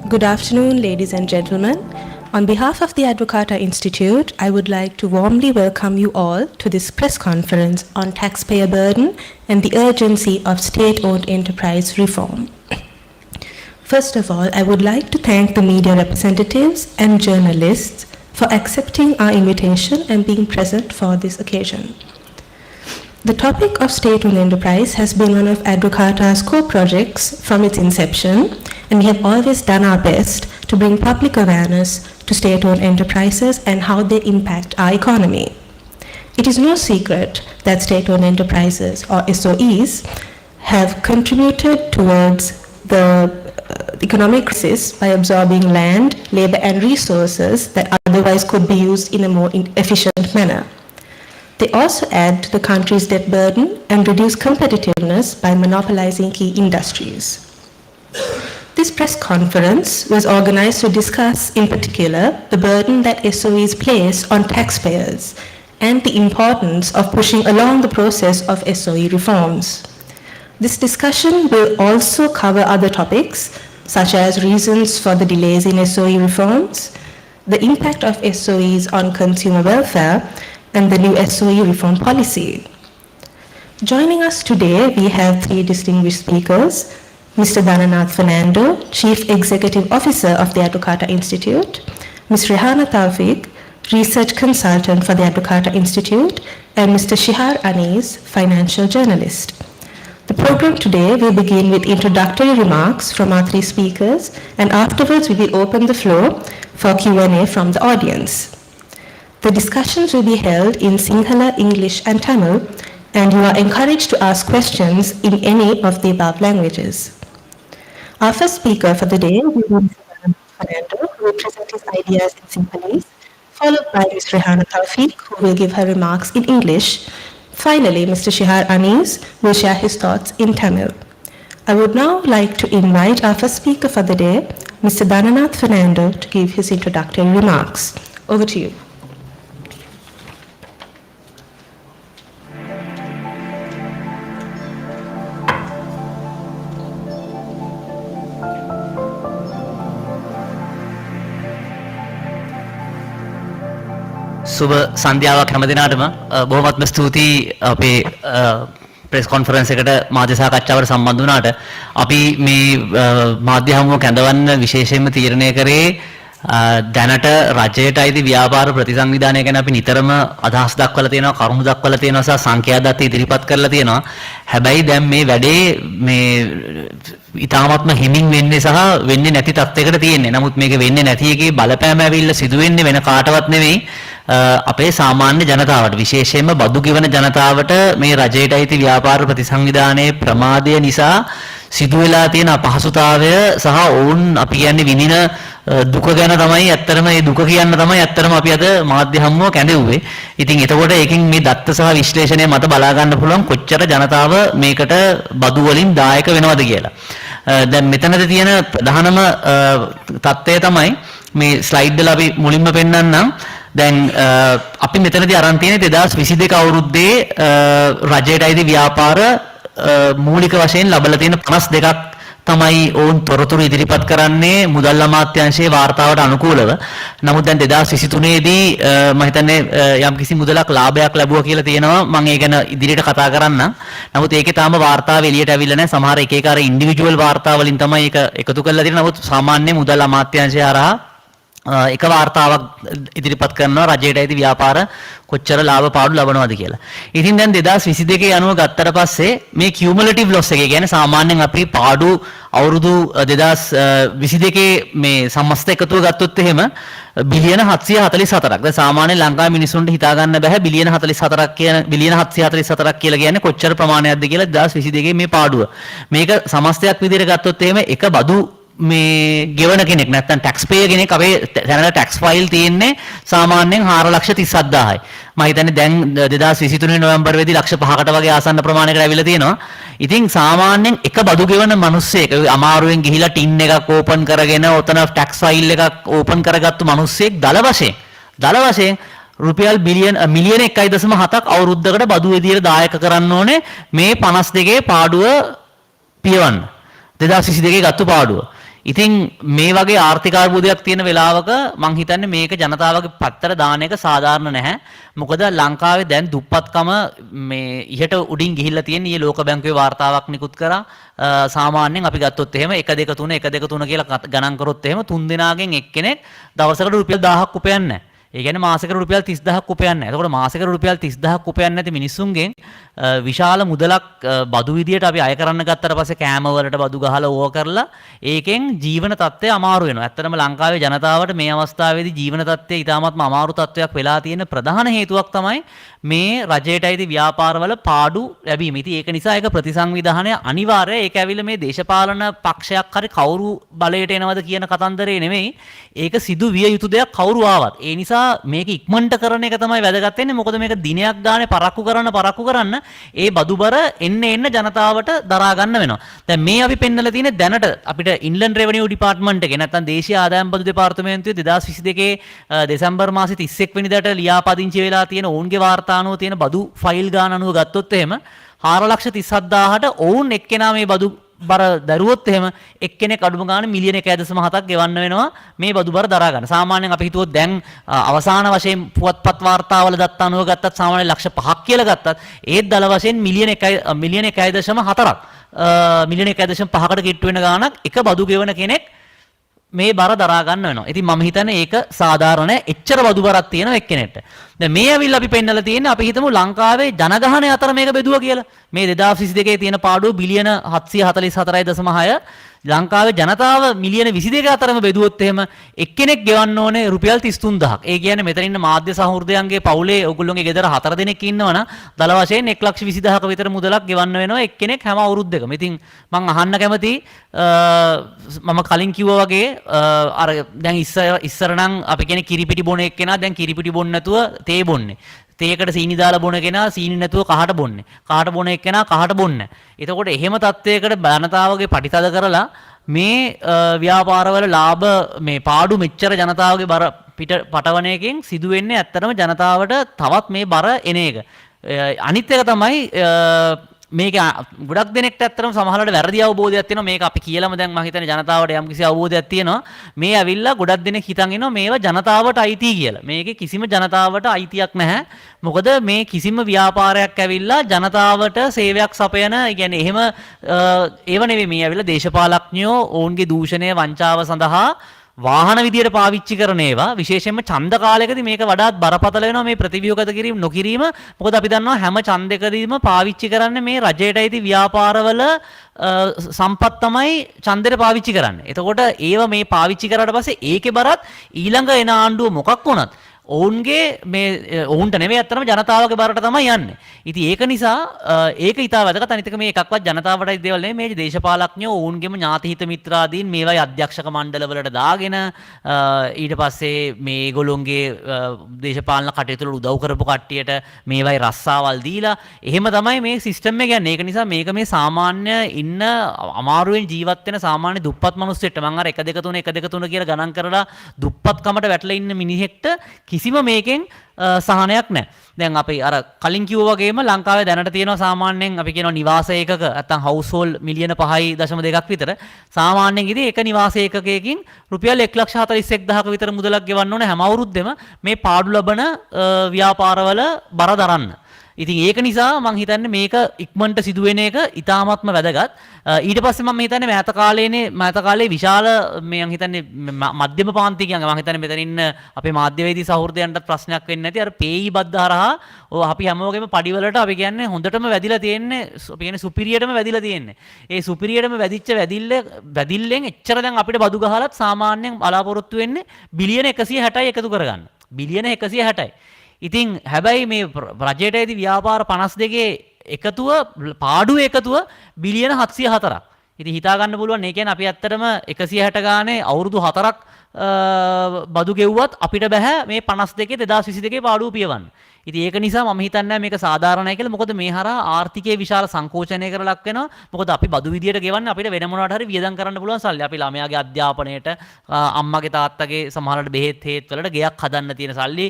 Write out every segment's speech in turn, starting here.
Good afternoon, ladies and gentlemen. On behalf of the Advocata Institute, I would like to warmly welcome you all to this press conference on taxpayer burden and the urgency of state-owned enterprise reform. First of all, I would like to thank the media representatives and journalists for accepting our invitation and being present for this occasion. The topic of state-owned enterprise has been one of Advocata's core projects from its inception, and we have always done our best to bring public awareness to state-owned enterprises and how they impact our economy. It is no secret that state-owned enterprises, or SOEs, have contributed towards the economic crisis by absorbing land, labor, and resources that otherwise could be used in a more efficient manner. They also add to the country's debt burden and reduce competitiveness by monopolizing key industries. This press conference was organized to discuss, in particular, the burden that SOEs place on taxpayers and the importance of pushing along the process of SOE reforms. This discussion will also cover other topics, such as reasons for the delays in SOE reforms, the impact of SOEs on consumer welfare, and the new SOE reform policy. Joining us today, we have three distinguished speakers: Mr. Dhananth Fernando, Chief Executive Officer of the Advocata Institute, Ms. Rehana Thowfeek, Research Consultant for the Advocata Institute, and Mr. Shihar Aneez, Financial Journalist. The program today will begin with introductory remarks from our three speakers, and afterwards we will open the floor for Q&A from the audience. The discussions will be held in Sinhala, English, and Tamil, and you are encouraged to ask questions in any of the above languages. Our first speaker for the day will be Mr. Dhananth Fernando, who will present his ideas in Sinhalese, followed by Ms. Rehana Thowfeek, who will give her remarks in English. Finally, Mr. Shihar Aneez will share his thoughts in Tamil. I would now like to invite our first speaker for the day, Mr. Dhananth Fernando, to give his introductory remarks. Over to you. සුබ සන්ධ්‍යාවක් හැම දිනාටම බොහොමත්ම ස්තුතියි අපේ press conference එකට මාධ්‍ය සාකච්ඡාවට සම්බන්ධ වුණාට අපි මේ මාධ්‍ය හමුව කැඳවන්න විශේෂයෙන්ම තීරණය කරේ දැනට රජයට අයිති ව්‍යාපාර ප්‍රතිසංවිධානය ගැන අපි නිතරම අදහස් දක්වලා තියෙනවා, කරුණු දක්වලා තියෙනවා සහ සංඛ්‍යා දත්ත ඉදිරිපත් කරලා තියෙනවා. හැබැයි දැන් මේ වැඩේ මේ ඉතාමත්ම හිමින් වෙන්නේ සහ වෙන්නේ නැති තත්යකට තියෙන්නේ. නමුත් මේක වෙන්නේ නැති එකේ බලපෑම ඇවිල්ලා සිදු වෙන්නේ වෙන කාටවත් නෙවෙයි අපේ සාමාන්‍ය ජනතාවට, විශේෂයෙන්ම බදු ගෙවන ජනතාවට මේ රජයට අයිති ව්‍යාපාර ප්‍රතිසංවිධානයේ ප්‍රමාදය නිසා සිදු වෙලා තියෙන අපහසුතාවය සහ ඔවුන් අපි කියන්නේ විඳින දුක ගැන තමයි ඇත්තටම මේ දුක කියන්න තමයි ඇත්තටම අපි අද මාධ්‍ය හමුව කැඳෙව්වේ. ඉතින් එතකොට ඒකෙන් මේ දත්ත සහ විශ්ලේෂණය මත බලා ගන්න පුළුවන් කොච්චර ජනතාව මේකට බදු වලින් දායක වෙනවද කියලා. දැන් මෙතනදී තියෙන ප්‍රධානම තත්ත්වය තමයි මේ ස්ලයිඩ් වල අපි මුලින්ම පෙන්නන්නම්. දැන් අපි මෙතනදී අරන් තියෙන්නේ 2022 අවුරුද්දේ රජයට අයිති ව්‍යාපාර මූලික වශයෙන් ලැබලා තියෙන 52ක් තමයි ඔවුන් තොරතුරු ඉදිරිපත් කරන්නේ මුදල් අමාත්‍යාංශයේ වාර්තාවට අනුකූලව. නමුත් දැන් 2023 දී මම හිතන්නේ යම්කිසි මුදලක් ලාභයක් ලැබුවා කියලා තියෙනවා. මම ඒ ගැන ඉදිරියට කතා කරන්නම්. නමුත් ඒකේ තාම වාර්තාව එළියට ඇවිල්ලා නැහැ. සමහර එක එක අර ඉන්ඩිවිජුවල් වාර්තා වලින් තමයි ඒක එකතු කරලා තියෙන්නේ. නමුත් සාමාන්‍ය මුදල් අමාත්‍යාංශය හරහා එක වාර්තාවක් ඉදිරිපත් කරනවා රජයට අයිති ව්‍යාපාර කොච්චර ලාභ පාඩු ලබනවද කියලා. ඉතින් දැන් 2022 අනුව ගත්තට පස්සේ මේ කියුමුලටිව් ලොස් එක කියන්නේ සාමාන්‍යයෙන් අපි පාඩු අවුරුදු 2022 මේ සමස්ත එකතුව ගත්තොත් එහෙම බිලියන 744ක්. දැන් සාමාන්‍ය ලංකාවේ මිනිස්සුන්ට හිතා ගන්න බෑ බිලියන 44ක් කියන බිලියන 744ක් කියලා කියන්නේ කොච්චර ප්‍රමාණයක්ද කියලා 2022 මේ පාඩුව. මේක සමස්තයක් විදිහට ගත්තොත් එහෙම එක බදු මේ ගෙවන කෙනෙක් නැත්නම් ටැක්ස්පේයර් කෙනෙක් අපේ දැනට ටැක්ස් ෆයිල් තියෙන්නේ සාමාන්‍යයෙන් 4,37,000යි. මම හිතන්නේ දැන් 2023 නොවැම්බර් වෙදී ලක්ෂ 5කට වගේ ආසන්න ප්‍රමාණයකට ඇවිල්ලා තියෙනවා. ඉතින් සාමාන්‍යයෙන් එක බදු ගෙවන මිනිස්සෙක් අමාරුවෙන් ගිහිලා ටින් එකක් ඕපන් කරගෙන ඔතන ටැක්ස් ෆයිල් එකක් ඕපන් කරගත්තු මිනිස්සෙක් දල වශයෙන් රුපියල් මිලියන 1.7ක් අවුරුද්දකට බදු විදියට දායක කරන්න ඕනේ මේ 52 පාඩුව පියවන්න. 2022 ගත්තු පාඩුව. ඉතින් මේ වගේ ආර්ථික අර්බුදයක් තියෙන වෙලාවක මං හිතන්නේ මේක ජනතාවගේ පැත්තට දාන එක සාධාරණ නැහැ. මොකද ලංකාවේ දැන් දුප්පත්කම මේ ඉහට උඩින් ගිහිල්ලා තියෙන ඊයේ ලෝක බැංකුවේ වාර්තාවක් නිකුත් කරා. සාමාන්‍යයෙන් අපි ගත්තොත් එහෙම 1 2 3 1 2 3 කියලා ගණන් කරොත් එහෙම 3 දෙනාගෙන් එක්කෙනෙක් දවසකට රුපියල් 1000ක් උපයන්නේ නැහැ. ඒ කියන්නේ මාසෙකට රුපියල් 30000ක් උපයන්නේ නැහැ. එතකොට මාසෙකට රුපියල් 30000ක් උපයන්නේ නැති මිනිස්සුන්ගෙන් විශාල මුදලක් බදු විදියට අපි අය කරන්න ගත්තට පස්සේ කෑම වලට බදු ගහලා ඕව කරලා ඒකෙන් ජීවන තත්ත්වය අමාරු වෙනවා. ඇත්තටම ලංකාවේ ජනතාවට මේ අවස්ථාවේදී ජීවන තත්ත්වය ඉතාමත්ම අමාරු තත්ත්වයක් වෙලා තියෙන ප්‍රධාන හේතුවක් තමයි මේ රජයට අයිති ව්‍යාපාරවල පාඩු ලැබීම. ඉතින් ඒක නිසා ඒක ප්‍රතිසංවිධානය අනිවාර්යයි. ඒක ඇවිල්ලා මේ දේශපාලන පක්ෂයක් හරි කවුරු බලයට එනවද කියන කතන්දරේ නෙමෙයි. ඒක සිදු විය යුතු දෙයක් කවුරු ආවත්. ඒ නිසා මේක ඉක්මනට කරන එක තමයි වැදගත් වෙන්නේ. මොකද මේක දිනයක් ගානේ පරක්කු කරන්න ඒ බදුබර එන්න ජනතාවට දරා ගන්න වෙනවා. දැන් මේ අපි පෙන්නලා තියෙන්නේ දැනට අපිට ඉන්ලන්ඩ් රෙවෙනියු ඩිපාර්ට්මන්ට් එකේ නැත්නම් දේශීය ආදායම් බදු දෙපාර්තමේන්තුවේ 2022 දෙසැම්බර් මාසේ 31 වෙනිදාට ලියාපදිංචි වෙලා තියෙන ඔවුන්ගේ වාර්තා අනුව තියෙන බදු ෆයිල් ගාන අනුව ගත්තොත් එහෙම 4,37,000ට ඔවුන් එක්කෙනා මේ බදු බර දරුවොත් එහෙම එක්කෙනෙක් අඩුම ගානේ මිලියන 1.7ක් ගෙවන්න වෙනවා මේ බදු බර දරා ගන්න. සාමාන්‍යයෙන් අපි හිතුවොත් දැන් අවසාන වශයෙන් පුවත්පත් වාර්තාවල දත්ත අනුව ගත්තත් සාමාන්‍යයෙන් ලක්ෂ 5ක් කියලා ගත්තත් ඒත් දල වශයෙන් මිලියන 1.4ක් මිලියන 1.5කට කිට්ටු වෙන ගාණක් එක බදු ගෙවන කෙනෙක් මේ බර දරා ගන්න වෙනවා. ඉතින් මම හිතන්නේ ඒක සාධාරණ එච්චර බදු බරක් තියෙන එක්කෙනෙක්ට. දැන් මේ ඇවිල්ලා අපි පෙන්නලා තියෙන්නේ අපි හිතමු ලංකාවේ ජනගහනය අතර මේක බෙදුවා කියලා. මේ 2022 තියෙන පාඩුව බිලියන 744.6 ලංකාවේ ජනතාව මිලියන 22 අතරම බෙදුවොත් එහෙම එක්කෙනෙක් ගෙවන්න ඕනේ රුපියල් 33000ක්. ඒ කියන්නේ මෙතන ඉන්න මාධ්‍ය සහෘදයන්ගේ පවුලේ ඔයගොල්ලෝගේ ගෙදර 4 දෙනෙක් ඉන්නවනම් දල වශයෙන් 1,20,000ක විතර මුදලක් ගෙවන්න වෙනවා එක්කෙනෙක් හැම අවුරුද්දකම. ඉතින් මම අහන්න කැමතියි මම කලින් කිව්වා වගේ අර දැන් ඉස්සර නම් අපි කියන්නේ කිරිපිටි බොන එක්කෙනා දැන් කිරිපිටි බොන්න නැතුව තේ බොන්නේ. තේකට සීනි දාලා බොන කෙනා සීනි නැතුව කහට බොන්නේ. කහට බොන එක්කෙනා කහට බොන්නේ. එතකොට එහෙම තත්වයකට ජනතාවගේ පටිතද කරලා මේ ව්‍යාපාරවල ලාභ මේ පාඩු මෙච්චර ජනතාවගේ බර පිට පටවන එකෙන් සිදු වෙන්නේ ඇත්තටම ජනතාවට තවත් මේ බර එන එක. අනිත් එක තමයි මේක ගොඩක් දෙනෙක්ට ඇත්තටම සමහරවිට වැරදි අවබෝධයක් තියෙනවා. මේක අපි කියලාම දැන් මම හිතන්නේ ජනතාවට යම්කිසි අවබෝධයක් තියෙනවා. මේ ඇවිල්ලා ගොඩක් දෙනෙක් හිතන් ඉන්නවා මේවා ජනතාවට අයිති කියලා. මේකේ කිසිම ජනතාවට අයිතියක් නැහැ. මොකද මේ කිසිම ව්‍යාපාරයක් ඇවිල්ලා ජනතාවට සේවයක් සපයන, කියන්නේ එහෙම ඒව නෙවෙයි. මේ ඇවිල්ලා දේශපාලඥයෝ ඔවුන්ගේ දූෂණය වංචාව සඳහා වාහන විදියට පාවිච්චි කරන ඒවා. විශේෂයෙන්ම ඡන්ද කාලයකදී මේක වඩාත් බරපතල වෙනවා මේ ප්‍රතිව්‍යුහගත කිරීම නොකිරීම. මොකද අපි දන්නවා හැම ඡන්දයකදීම පාවිච්චි කරන්නේ මේ රජයට අයිති ව්‍යාපාරවල සම්පත් තමයි ඡන්දෙට පාවිච්චි කරන්නේ. එතකොට ඒව මේ පාවිච්චි කරාට පස්සේ ඒකේ බරත් ඊළඟ එන ආණ්ඩුව මොකක් වුණත් ඔවුන්ගේ මේ ඔවුන්ට නෙවෙයි අත්‍තරම ජනතාවගේ බරට තමයි යන්නේ. ඉතින් ඒක නිසා ඒක ඊටා වැදගත්. අනිත් එක මේ එකක්වත් ජනතාවටයි දේවල් නෙවෙයි. මේ දේශපාලඥයෝ ඔවුන්ගේම ඥාතිහිත මිත්‍රාදීන් මේවයි අධ්‍යක්ෂක මණ්ඩලවලට දාගෙන ඊට පස්සේ මේගොල්ලොන්ගේ දේශපාලන කටයුතු වල උදව් කරපු කට්ටියට මේවයි රස්සාවල් දීලා එහෙම තමයි මේ සිස්ටම් එක යන්නේ. ඒක නිසා මේක මේ සාමාන්‍ය ඉන්න අමාරුවෙන් ජීවත් වෙන සාමාන්‍ය දුප්පත් මිනිස්සුන්ට මම අර 1 2 3 1 2 3 කියලා ගණන් කරලා දුප්පත්කමට වැටලා ඉන්න මිනිහෙක්ට කිසිම මේකෙන් සහනයක් නැහැ. දැන් අපි අර කලින් කිව්වා වගේම ලංකාවේ දැනට තියෙනවා සාමාන්‍යයෙන් අපි කියනවා නිවාස ඒකක නැත්නම් හවුස්හෝල්ඩ් මිලියන 5.2ක් විතර. සාමාන්‍යයෙන් ඉතින් එක නිවාස ඒකකයකින් රුපියල් 1,41,000ක විතර මුදලක් ගෙවන්න ඕනේ හැම අවුරුද්දෙම මේ පාඩු ලබන ව්‍යාපාරවල බර දරන්න. ඉතින් ඒක නිසා මම හිතන්නේ මේක ඉක්මනට සිදුවෙන එක ඉතාමත්ම වැදගත්. ඊට පස්සේ මම හිතන්නේ මෑත කාලේ විශාල මම හිතන්නේ මධ්‍යම පාන්තිකයන් මම හිතන්නේ මෙතන ඉන්න අපේ මාධ්‍යවේදී සහෘදයන්ටත් ප්‍රශ්නයක් වෙන්නේ නැති අර පේයි බද්ද හරහා අපි හැමෝගෙම පඩිවලට අපි කියන්නේ හොඳටම වැදිලා තියෙන්නේ අපි කියන්නේ සුපිරියටම වැදිලා තියෙන්නේ. ඒ සුපිරියටම වැදිච්ච වැදිල්ලෙන් එච්චර දැන් අපිට බදු ගහලත් සාමාන්‍යයෙන් බලාපොරොත්තු වෙන්නේ බිලියන 160යි එකතු කරගන්න. බිලියන 160යි. ඉතින් හැබැයි මේ රජයට ඇති ව්‍යාපාර 52 එකතුව පාඩුව එකතුව බිලියන 704ක්. ඉතින් හිතා ගන්න පුළුවන් ඒ කියන්නේ අපි ඇත්තටම 160 ගානේ අවුරුදු 4ක් බදු ගෙව්වත් අපිට බෑ මේ 52 2022 පාඩුව පියවන්න. ඉතින් ඒක නිසා මම හිතන්නේ මේක සාධාරණයි කියලා. මොකද මේ හරහා ආර්ථිකයේ විශාල සංකෝචනයකට ලක් වෙනවා. මොකද අපි බදු විදියට ගෙවන්නේ අපිට වෙන මොනවාට හරි වියදම් කරන්න පුළුවන් සල්ලි. අපි ළමයාගේ අධ්‍යාපනයට, අම්මගේ තාත්තගේ සමහරවිට බෙහෙත් හේත් වලට ගෙයක් හදන්න තියෙන සල්ලි,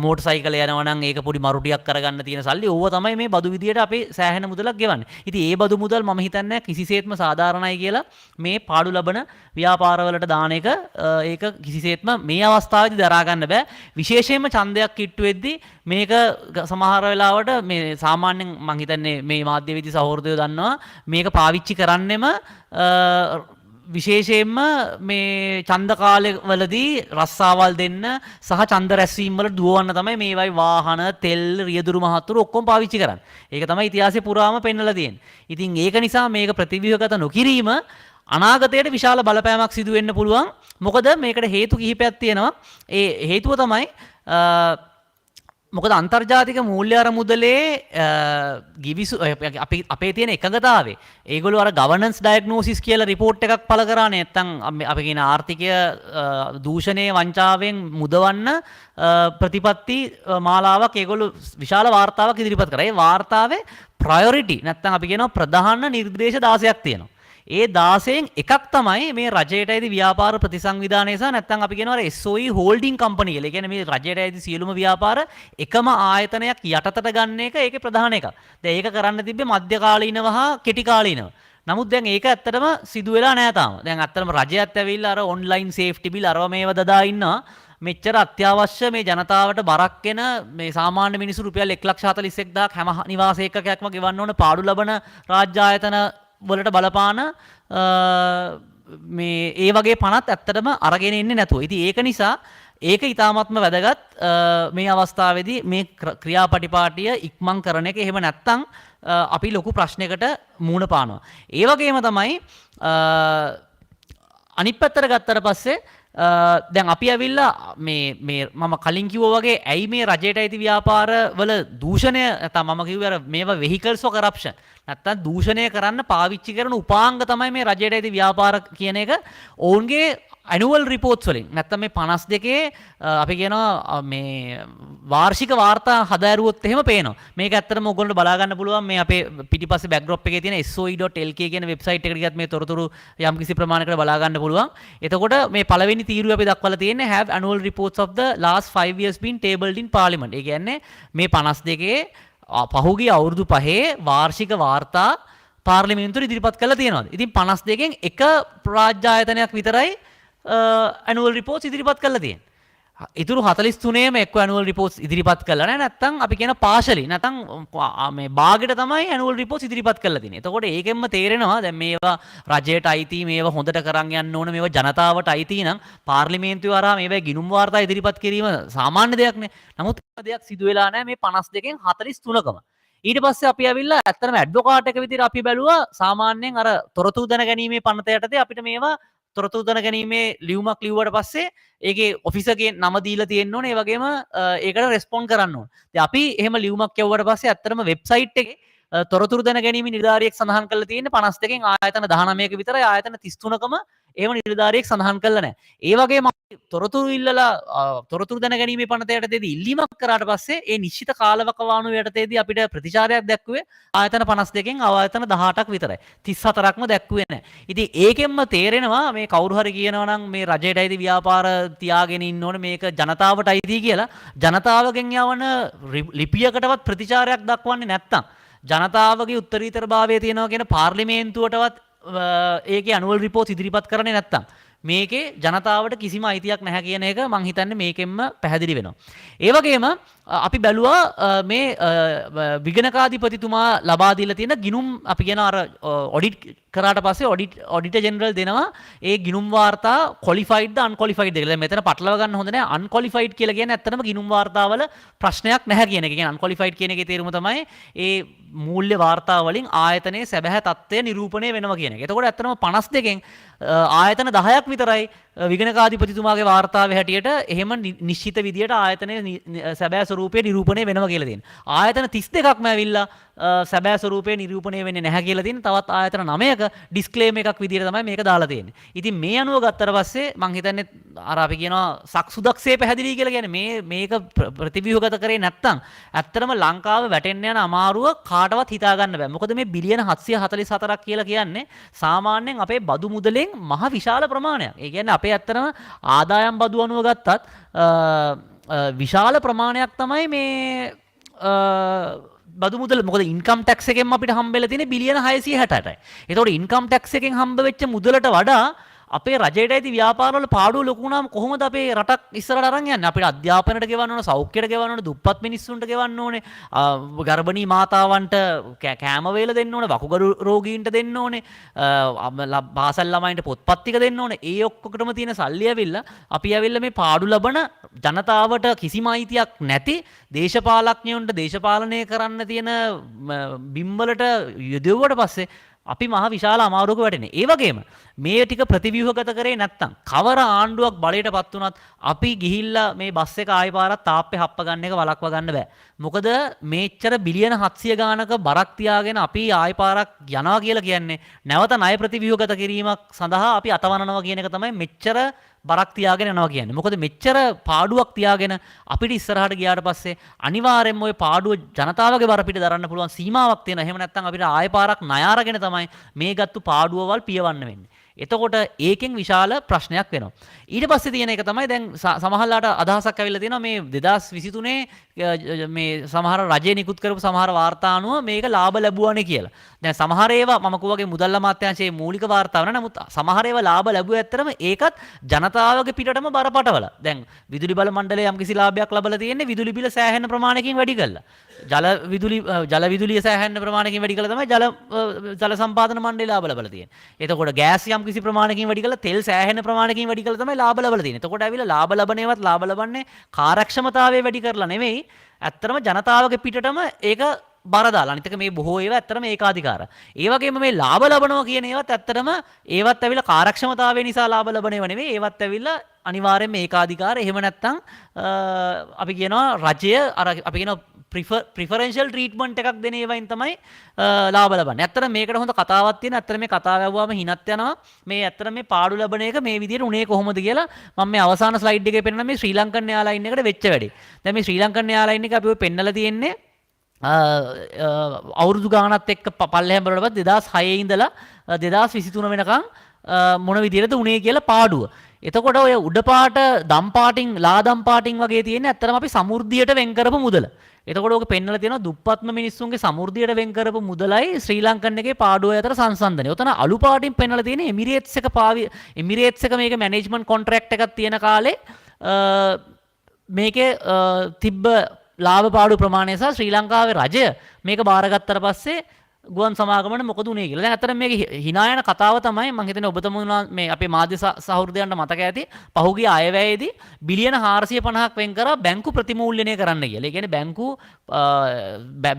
මෝටර් සයිකල් යනවා නම් ඒක පොඩි මරුටියක් කරගන්න තියෙන සල්ලි. ඕව තමයි මේ බදු විදියට අපි සෑහෙන මුදලක් ගෙවන්නේ. ඉතින් ඒ බදු මුදල් මම හිතන්නේ කිසිසේත්ම සාධාරණයි කියලා මේ පාඩු ලබන ව්‍යාපාරවලට දාන එක ඒක කිසිසේත්ම මේ අවස්ථාවේදී දරා ගන්න බෑ. විශේෂයෙන්ම ඡන්දයක් කිට්ටු වෙද්දී මේක සමහර වෙලාවට මේ සාමාන්‍යයෙන් මම හිතන්නේ මේ මාධ්‍යවේදී සහෝදරයෝ දන්නවා මේක පාවිච්චි කරන්නෙම විශේෂයෙන්ම මේ ඡන්ද කාලවලදී රස්සාවල් දෙන්න සහ ඡන්ද රැස්වීම වල දුවවන්න තමයි මේ වගේ වාහන, තෙල්, රියදුරු මහතුරු ඔක්කොම පාවිච්චි කරන්නේ. ඒක තමයි ඉතිහාසයේ පුරාම පෙන්වලා තියෙන්නේ. ඉතින් ඒක නිසා මේක ප්‍රතිව්‍යුහගත නොකිරීම අනාගතයට විශාල බලපෑමක් සිදු වෙන්න පුළුවන්. මොකද මේකට හේතු කිහිපයක් තියෙනවා. ඒ හේතුව තමයි මොකද අන්තර්ජාතික මූල්‍ය අරමුදලේ ගිවිසු අපේ තියෙන එකඟතාවය ඒගොල්ලෝ අර ගවර්නන්ස් ඩයග්නෝසිස් කියලා රිපෝට් එකක් පළ කරා නැත්නම් අපි කියන ආර්ථිකය දූෂණයේ වංචාවෙන් මුදවන්න ප්‍රතිපත්ති මාලාවක් ඒගොල්ලෝ විශාල වාර්තාවක් ඉදිරිපත් කරා. ඒ වාර්තාවේ ප්‍රයොරිටි නැත්නම් අපි කියනවා ප්‍රධාන නිර්දේශ 16ක් තියෙනවා. ඒ 16න් එකක් තමයි මේ රජයට අයිති ව්‍යාපාර ප්‍රතිසංවිධානය සහ නැත්නම් අපි කියනවා SOE holding company කියලා. ඒ කියන්නේ මේ රජයට අයිති සියලුම ව්‍යාපාර එකම ආයතනයක් යටතට ගන්න එක ඒකේ ප්‍රධාන එකක්. දැන් ඒක කරන්න තිබ්බේ මධ්‍යකාලීනව හා කෙටි කාලීනව. නමුත් දැන් ඒක ඇත්තටම සිදු වෙලා නැහැ තාම. දැන් ඇත්තටම රජයත් ඇවිල්ලා අර online safety bill අරව මේව දදා ඉන්නවා. මෙච්චර අත්‍යවශ්‍ය මේ ජනතාවට බරක් වෙන මේ සාමාන්‍ය මිනිස්සු රුපියල් 1,41,000ක් හැම නිවාස ඒකකයක්ම ගෙවන්න ඕන පාඩු ලබන රාජ්‍ය ආයතන වලට බලපාන මේ ඒ වගේ පනත් ඇත්තටම අරගෙන ඉන්නේ නැතුව. ඉතින් ඒක නිසා ඒක ඊටාත්ම වැදගත් මේ අවස්ථාවේදී මේ ක්‍රියාපටිපාටිය ඉක්මන් කරන එක. එහෙම නැත්නම් අපි ලොකු ප්‍රශ්නයකට මුහුණ පානවා. ඒ වගේම තමයි අනිත් පැත්තට ගත්තට පස්සේ දැන් අපි ඇවිල්ලා මේ මම කලින් කිව්වා වගේ ඇයි මේ රජයට අයිති ව්‍යාපාර වල දූෂණය නැත්නම් මම කිව්වේ අර මේවා vehicles for corruption නැත්නම් දූෂණය කරන්න පාවිච්චි කරන උපාංග තමයි මේ රජයට අයිති ව්‍යාපාර කියන එක ඔවුන්ගේ annual reports වලින් නැත්නම් මේ 52 අපි කියනවා මේ වාර්ෂික වාර්තා හදාරුවොත් එහෙම පේනවා. මේක ඇත්තටම ඔයගොල්ලන්ට බලා ගන්න පුළුවන් මේ අපේ පිටිපස්සේ backdrop එකේ තියෙන soe.lk කියන වෙබ්සයිට් එකට ගියත් මේ තොරතුරු යම්කිසි ප්‍රමාණයකට බලා ගන්න පුළුවන්. එතකොට මේ පළවෙනි තීරුවේ අපි දක්වලා තියෙන්නේ have annual reports of the last 5 years been tabled in parliament. ඒ කියන්නේ මේ 52 පහුගිය අවුරුදු 5 වාර්ෂික වාර්තා පාර්ලිමේන්තුවේ ඉදිරිපත් කරලා තියෙනවා. ඉතින් 52කින් එක රාජ්‍ය ආයතනයක් විතරයි annual reports ඉදිරිපත් කරලා තියෙන්නේ. ඉතුරු 43ේම එක්ක annual reports ඉදිරිපත් කරලා නැහැ. නැත්නම් අපි කියන partially නැත්නම් මේ භාගයට තමයි annual reports ඉදිරිපත් කරලා තියෙන්නේ. එතකොට ඒකෙන්ම තේරෙනවා දැන් මේවා රජයට අයිති, මේවා හොඳට කරන් යන්න ඕන, මේවා ජනතාවට අයිති නම් පාර්ලිමේන්තුව හරහා මේවා ගිණුම් වාර්තා ඉදිරිපත් කිරීම සාමාන්‍ය දෙයක් නේ. නමුත් ඒ දෙයක් සිදු වෙලා නැහැ මේ 52කින් 43කම. ඊට පස්සේ අපි ඇවිල්ලා ඇත්තටම ඇඩ්වොකාට් එක විදිහට අපි බැලුවා සාමාන්‍යයෙන් අර තොරතුරු දැන ගැනීමේ පනත යටතේ අපිට මේවා තොරතුරු දැන ගැනීමේ ලියුමක් ලිව්වට පස්සේ ඒකේ ඔෆිසර්ගේ නම දීලා තියෙන්න ඕනේ. ඒ වගේම ඒකට රෙස්පොන්ඩ් කරන්න ඕනේ. ඉතින් අපි එහෙම ලියුමක් යවුවට පස්සේ ඇත්තටම වෙබ්සයිට් එකේ තොරතුරු දැන ගැනීමේ නිලධාරියෙක් සඳහන් කරලා තියෙන්නේ 52කින් ආයතන 19ක විතරයි. ආයතන 33කම එහෙම නිලධාරියෙක් සඳහන් කරලා නැහැ. ඒ වගේම තොරතුරු ඉල්ලලා තොරතුරු දැන ගැනීමේ පනත යටතේදී ඉල්ලීමක් කරාට පස්සේ ඒ නිශ්චිත කාලවකවානුව යටතේදී අපිට ප්‍රතිචාරයක් දැක්ුවේ ආයතන 52කින් ආයතන 18ක් විතරයි. 34ක්ම දැක්ුවේ නැහැ. ඉතින් ඒකෙන්ම තේරෙනවා මේ කවුරු හරි කියනවා නම් මේ රජයට අයිති ව්‍යාපාර තියාගෙන ඉන්න ඕනේ මේක ජනතාවට අයිති කියලා ජනතාවගෙන් යවන ලිපියකටවත් ප්‍රතිචාරයක් දක්වන්නේ නැත්තම් ජනතාවගේ උත්තරීතරභාවය තියෙනවා කියන පාර්ලිමේන්තුවටවත් ඒකේ annual reports ඉදිරිපත් කරන්නේ නැත්තම් මේකේ ජනතාවට කිසිම අයිතියක් නැහැ කියන එක මම හිතන්නේ මේකෙන්ම පැහැදිලි වෙනවා. ඒ වගේම අපි බැලුවා මේ විගණකාධිපතිතුමා ලබා දීලා තියෙන ගිණුම් අපි කියන අර ඔඩිට් කරාට පස්සේ ඔඩිටර් ජෙනරල් දෙනවා ඒ ගිණුම් වාර්තා qualified ද unqualified ද කියලා. මෙතන පටලව ගන්න හොඳ නැහැ. unqualified කියලා කියන්නේ ඇත්තටම ගිණුම් වාර්තාවල ප්‍රශ්නයක් නැහැ කියන එක. කියන්නේ unqualified කියන එකේ තේරුම තමයි ඒ මූල්‍ය වාර්තා වලින් ආයතනයේ සැබෑ තත්ත්වය නිරූපණය වෙනවා කියන එක. එතකොට ඇත්තටම 52කින් ආයතන 10ක් විතරයි විගණකාධිපතිතුමාගේ වාර්තාවේ හැටියට එහෙම නිශ්චිත විදියට ආයතනයේ සැබෑ ස්වරූපය නිරූපණය වෙනවා කියලා තියෙනවා. ආයතන 32ක්ම ඇවිල්ලා සැබෑ ස්වරූපේ නිරූපණය වෙන්නේ නැහැ කියලා තියෙන තවත් ආයතන 9ක ඩිස්ක්ලේම් එකක් විදියට තමයි මේක දාලා තියෙන්නේ. ඉතින් මේ අනුව ගත්තට පස්සේ මම හිතන්නේ අර අපි කියනවා සක්සුදක්සේ පැහැදිලි කියලා කියන්නේ මේක ප්‍රතිව්‍යුහගත කරේ නැත්තම් ඇත්තටම ලංකාව වැටෙන්න යන අමාරුව කාටවත් හිතා ගන්න බෑ. මොකද මේ බිලියන 744ක් කියලා කියන්නේ සාමාන්‍යයෙන් අපේ බදු මුදලෙන් මහ විශාල ප්‍රමාණයක්. ඒ කියන්නේ අපේ ඇත්තටම ආදායම් බදු අනුව ගත්තත් විශාල ප්‍රමාණයක් තමයි මේ බදු මුදල. මොකද ඉන්කම් ටැක්ස් එකෙන් අපිට හම්බෙලා තියෙන්නේ බිලියන 668යි. ඒතකොට ඉන්කම් ටැක්ස් එකෙන් හම්බ වෙච්ච මුදලට වඩා අපේ රජයට ඇති ව්‍යාපාරවල පාඩුව ලොකු වුණාම කොහොමද අපේ රටක් ඉස්සරහට අරන් යන්නේ? අපිට අධ්‍යාපනයට ගෙවන්න ඕන, සෞඛ්‍යයට ගෙවන්න ඕන, දුප්පත් මිනිස්සුන්ට ගෙවන්න ඕනේ, ගර්භණී මාතාවන්ට කෑම වේල දෙන්න ඕනේ, වකුගඩු රෝගීන්ට දෙන්න ඕනේ, පාසල් ළමයින්ට පොත්පත් ටික දෙන්න ඕනේ. ඒ ඔක්කොකටම තියෙන සල්ලි ඇවිල්ලා අපි ඇවිල්ලා මේ පාඩු ලබන ජනතාවට කිසිම අයිතියක් නැති දේශපාලඥයන්ට දේශපාලනය කරන්න තියෙන බිම්වලට යොදවුවට පස්සේ අපි මහ විශාල අමාරුවක වැටෙන්නේ. ඒ වගේම මේ ටික ප්‍රතිව්‍යුහගත කරේ නැත්තම් කවර ආණ්ඩුවක් බලයටපත් වුණත් අපි ගිහිල්ලා මේ බස් එක ආයෙ පාරක් තාප්පේ හප්ප ගන්න එක වළක්වා ගන්න බෑ. මොකද මේච්චර බිලියන 700 ගානක බරක් තියාගෙන අපි ආයෙ පාරක් යනවා කියලා කියන්නේ නැවත ණය ප්‍රතිව්‍යුහගත කිරීමක් සඳහා අපි අතවනනවා කියන එක තමයි මෙච්චර බරක් තියාගෙන යනවා කියන්නේ. මොකද මෙච්චර පාඩුවක් තියාගෙන අපිට ඉස්සරහට ගියාට පස්සේ අනිවාර්යෙන්ම ওই පාඩුව ජනතාවගේ බර පිට දරන්න පුළුවන් සීමාවක් තියෙනවා. එහෙම නැත්නම් අපිට ආයෙ පාරක් ණය අරගෙන තමයි මේ ගත්තු පාඩුවවල් පියවන්න වෙන්නේ. එතකොට ඒකෙන් විශාල ප්‍රශ්නයක් වෙනවා. ඊට පස්සේ තියෙන එක තමයි දැන් සමහරලාට අදහසක් ඇවිල්ලා තියෙනවා මේ 2023 මේ සමහර රජය නිකුත් කරපු සමහර වාර්තා අනුව මේක ලාභ ලැබුවානේ කියලා. දැන් සමහර ඒවා මම කිව්වාගේ මුදල් අමාත්‍යාංශයේ මූලික වාර්තාව නේ. නමුත් සමහර ඒවා ලාභ ලැබුවා ඇත්තරම ඒකත් ජනතාවගේ පිටටම බරපතල. දැන් විදුලි බල මණ්ඩලය යම්කිසි ලාභයක් ලබලා තියෙන්නේ විදුලි බිල සෑහෙන ප්‍රමාණයකින් වැඩි කළා. ජල විදුලිය සෑහෙන ප්‍රමාණයකින් වැඩි කළා තමයි ජල සම්පාදන මණ්ඩලය ලාභ ලබලා තියෙන්නේ. එතකොට ගෑස් යම්කිසි ප්‍රමාණයකින් වැඩි කළා, තෙල් සෑහෙන ප්‍රමාණයකින් වැඩි කළා තමයි ලාභ ලබලා තියෙන්නේ. එතකොට ඇවිල්ලා ලාභ ලබනේවත් ලාභ ලබන්නේ කාර්යක්ෂමතාවය වැඩි කරලා නෙමෙයි. ඇත්තටම ජනතාවගේ පිටටම ඒක බර දාලා. අනිත් එක මේ බොහෝ ඒවා ඇත්තටම ඒකාධිකාර. ඒ වගේම මේ ලාභ ලබනවා කියන ඒවත් ඇත්තටම ඒවත් ඇවිල්ලා කාර්යක්ෂමතාවය නිසා ලාභ ලබන ඒවා නෙමෙයි. ඒවත් ඇවිල්ලා අනිවාර්යයෙන්ම ඒකාධිකාර. එහෙම නැත්නම් අපි කියනවා රජය අර අපි කියනවා ප්‍රිෆරෙන්ෂල් ට්‍රීට්මන්ට් එකක් දෙන ඒවායින් තමයි ලාභ ලබන්නේ. ඇත්තටම මේකට හොඳ කතාවක් තියෙන. ඇත්තටම මේ කතාව ඇහුවාම හිනත් යනවා. මේ ඇත්තටම මේ පාඩු ලබන එක මේ විදිහට උනේ කොහොමද කියලා මම මේ අවසාන ස්ලයිඩ් එකේ පෙන්නන මේ ශ්‍රී ලංකන් එයාලයින් එකට වෙච්ච වැඩේ. දැන් මේ ශ්‍රී ලංකන් එයාලයින් එක අපි ඔය පෙන්නලා තියෙන්නේ අවුරුදු ගානත් එක්ක පල්ලෙහාම බලනකොට 2006 ඉඳලා 2023 වෙනකන් මොන විදිහටද උනේ කියලා පාඩුව. එතකොට ඔය උඩ පාට දම් පාටින් ලාදම් පාටින් වගේ තියෙන්නේ ඇත්තටම අපි සමෘද්ධියට වෙන් කරපු මුදල. එතකොට ඕක පෙන්නලා තියෙනවා දුප්පත්ම මිනිස්සුන්ගේ සමෘද්ධියට වෙන් කරපු මුදලයි ශ්‍රී ලංකන් එකේ පාඩුව අතර සංසන්දනය. ඔතන අලු පාටින් පෙන්නලා තියෙන්නේ එමිරේට්ස් එක මේක මැනේජ්මන්ට් කොන්ට්‍රැක්ට් එකක් තියෙන කාලේ මේකේ තිබ්බ ලාභ පාඩු ප්‍රමාණය සහ ශ්‍රී ලංකාවේ රජය මේක බාරගත්තට පස්සේ ගුවන් සමාගමන මොකද උනේ කියලා. දැන් අතන මේක hina යන කතාව තමයි මම හිතන්නේ ඔබතුමා මේ අපේ මාධ්‍ය සහෘදයන්ට මතක ඇති පහුගිය අයවැයේදී බිලියන 450ක් වෙන් කරා බැංකු ප්‍රතිමූල්‍යණය කරන්න කියලා. ඒ කියන්නේ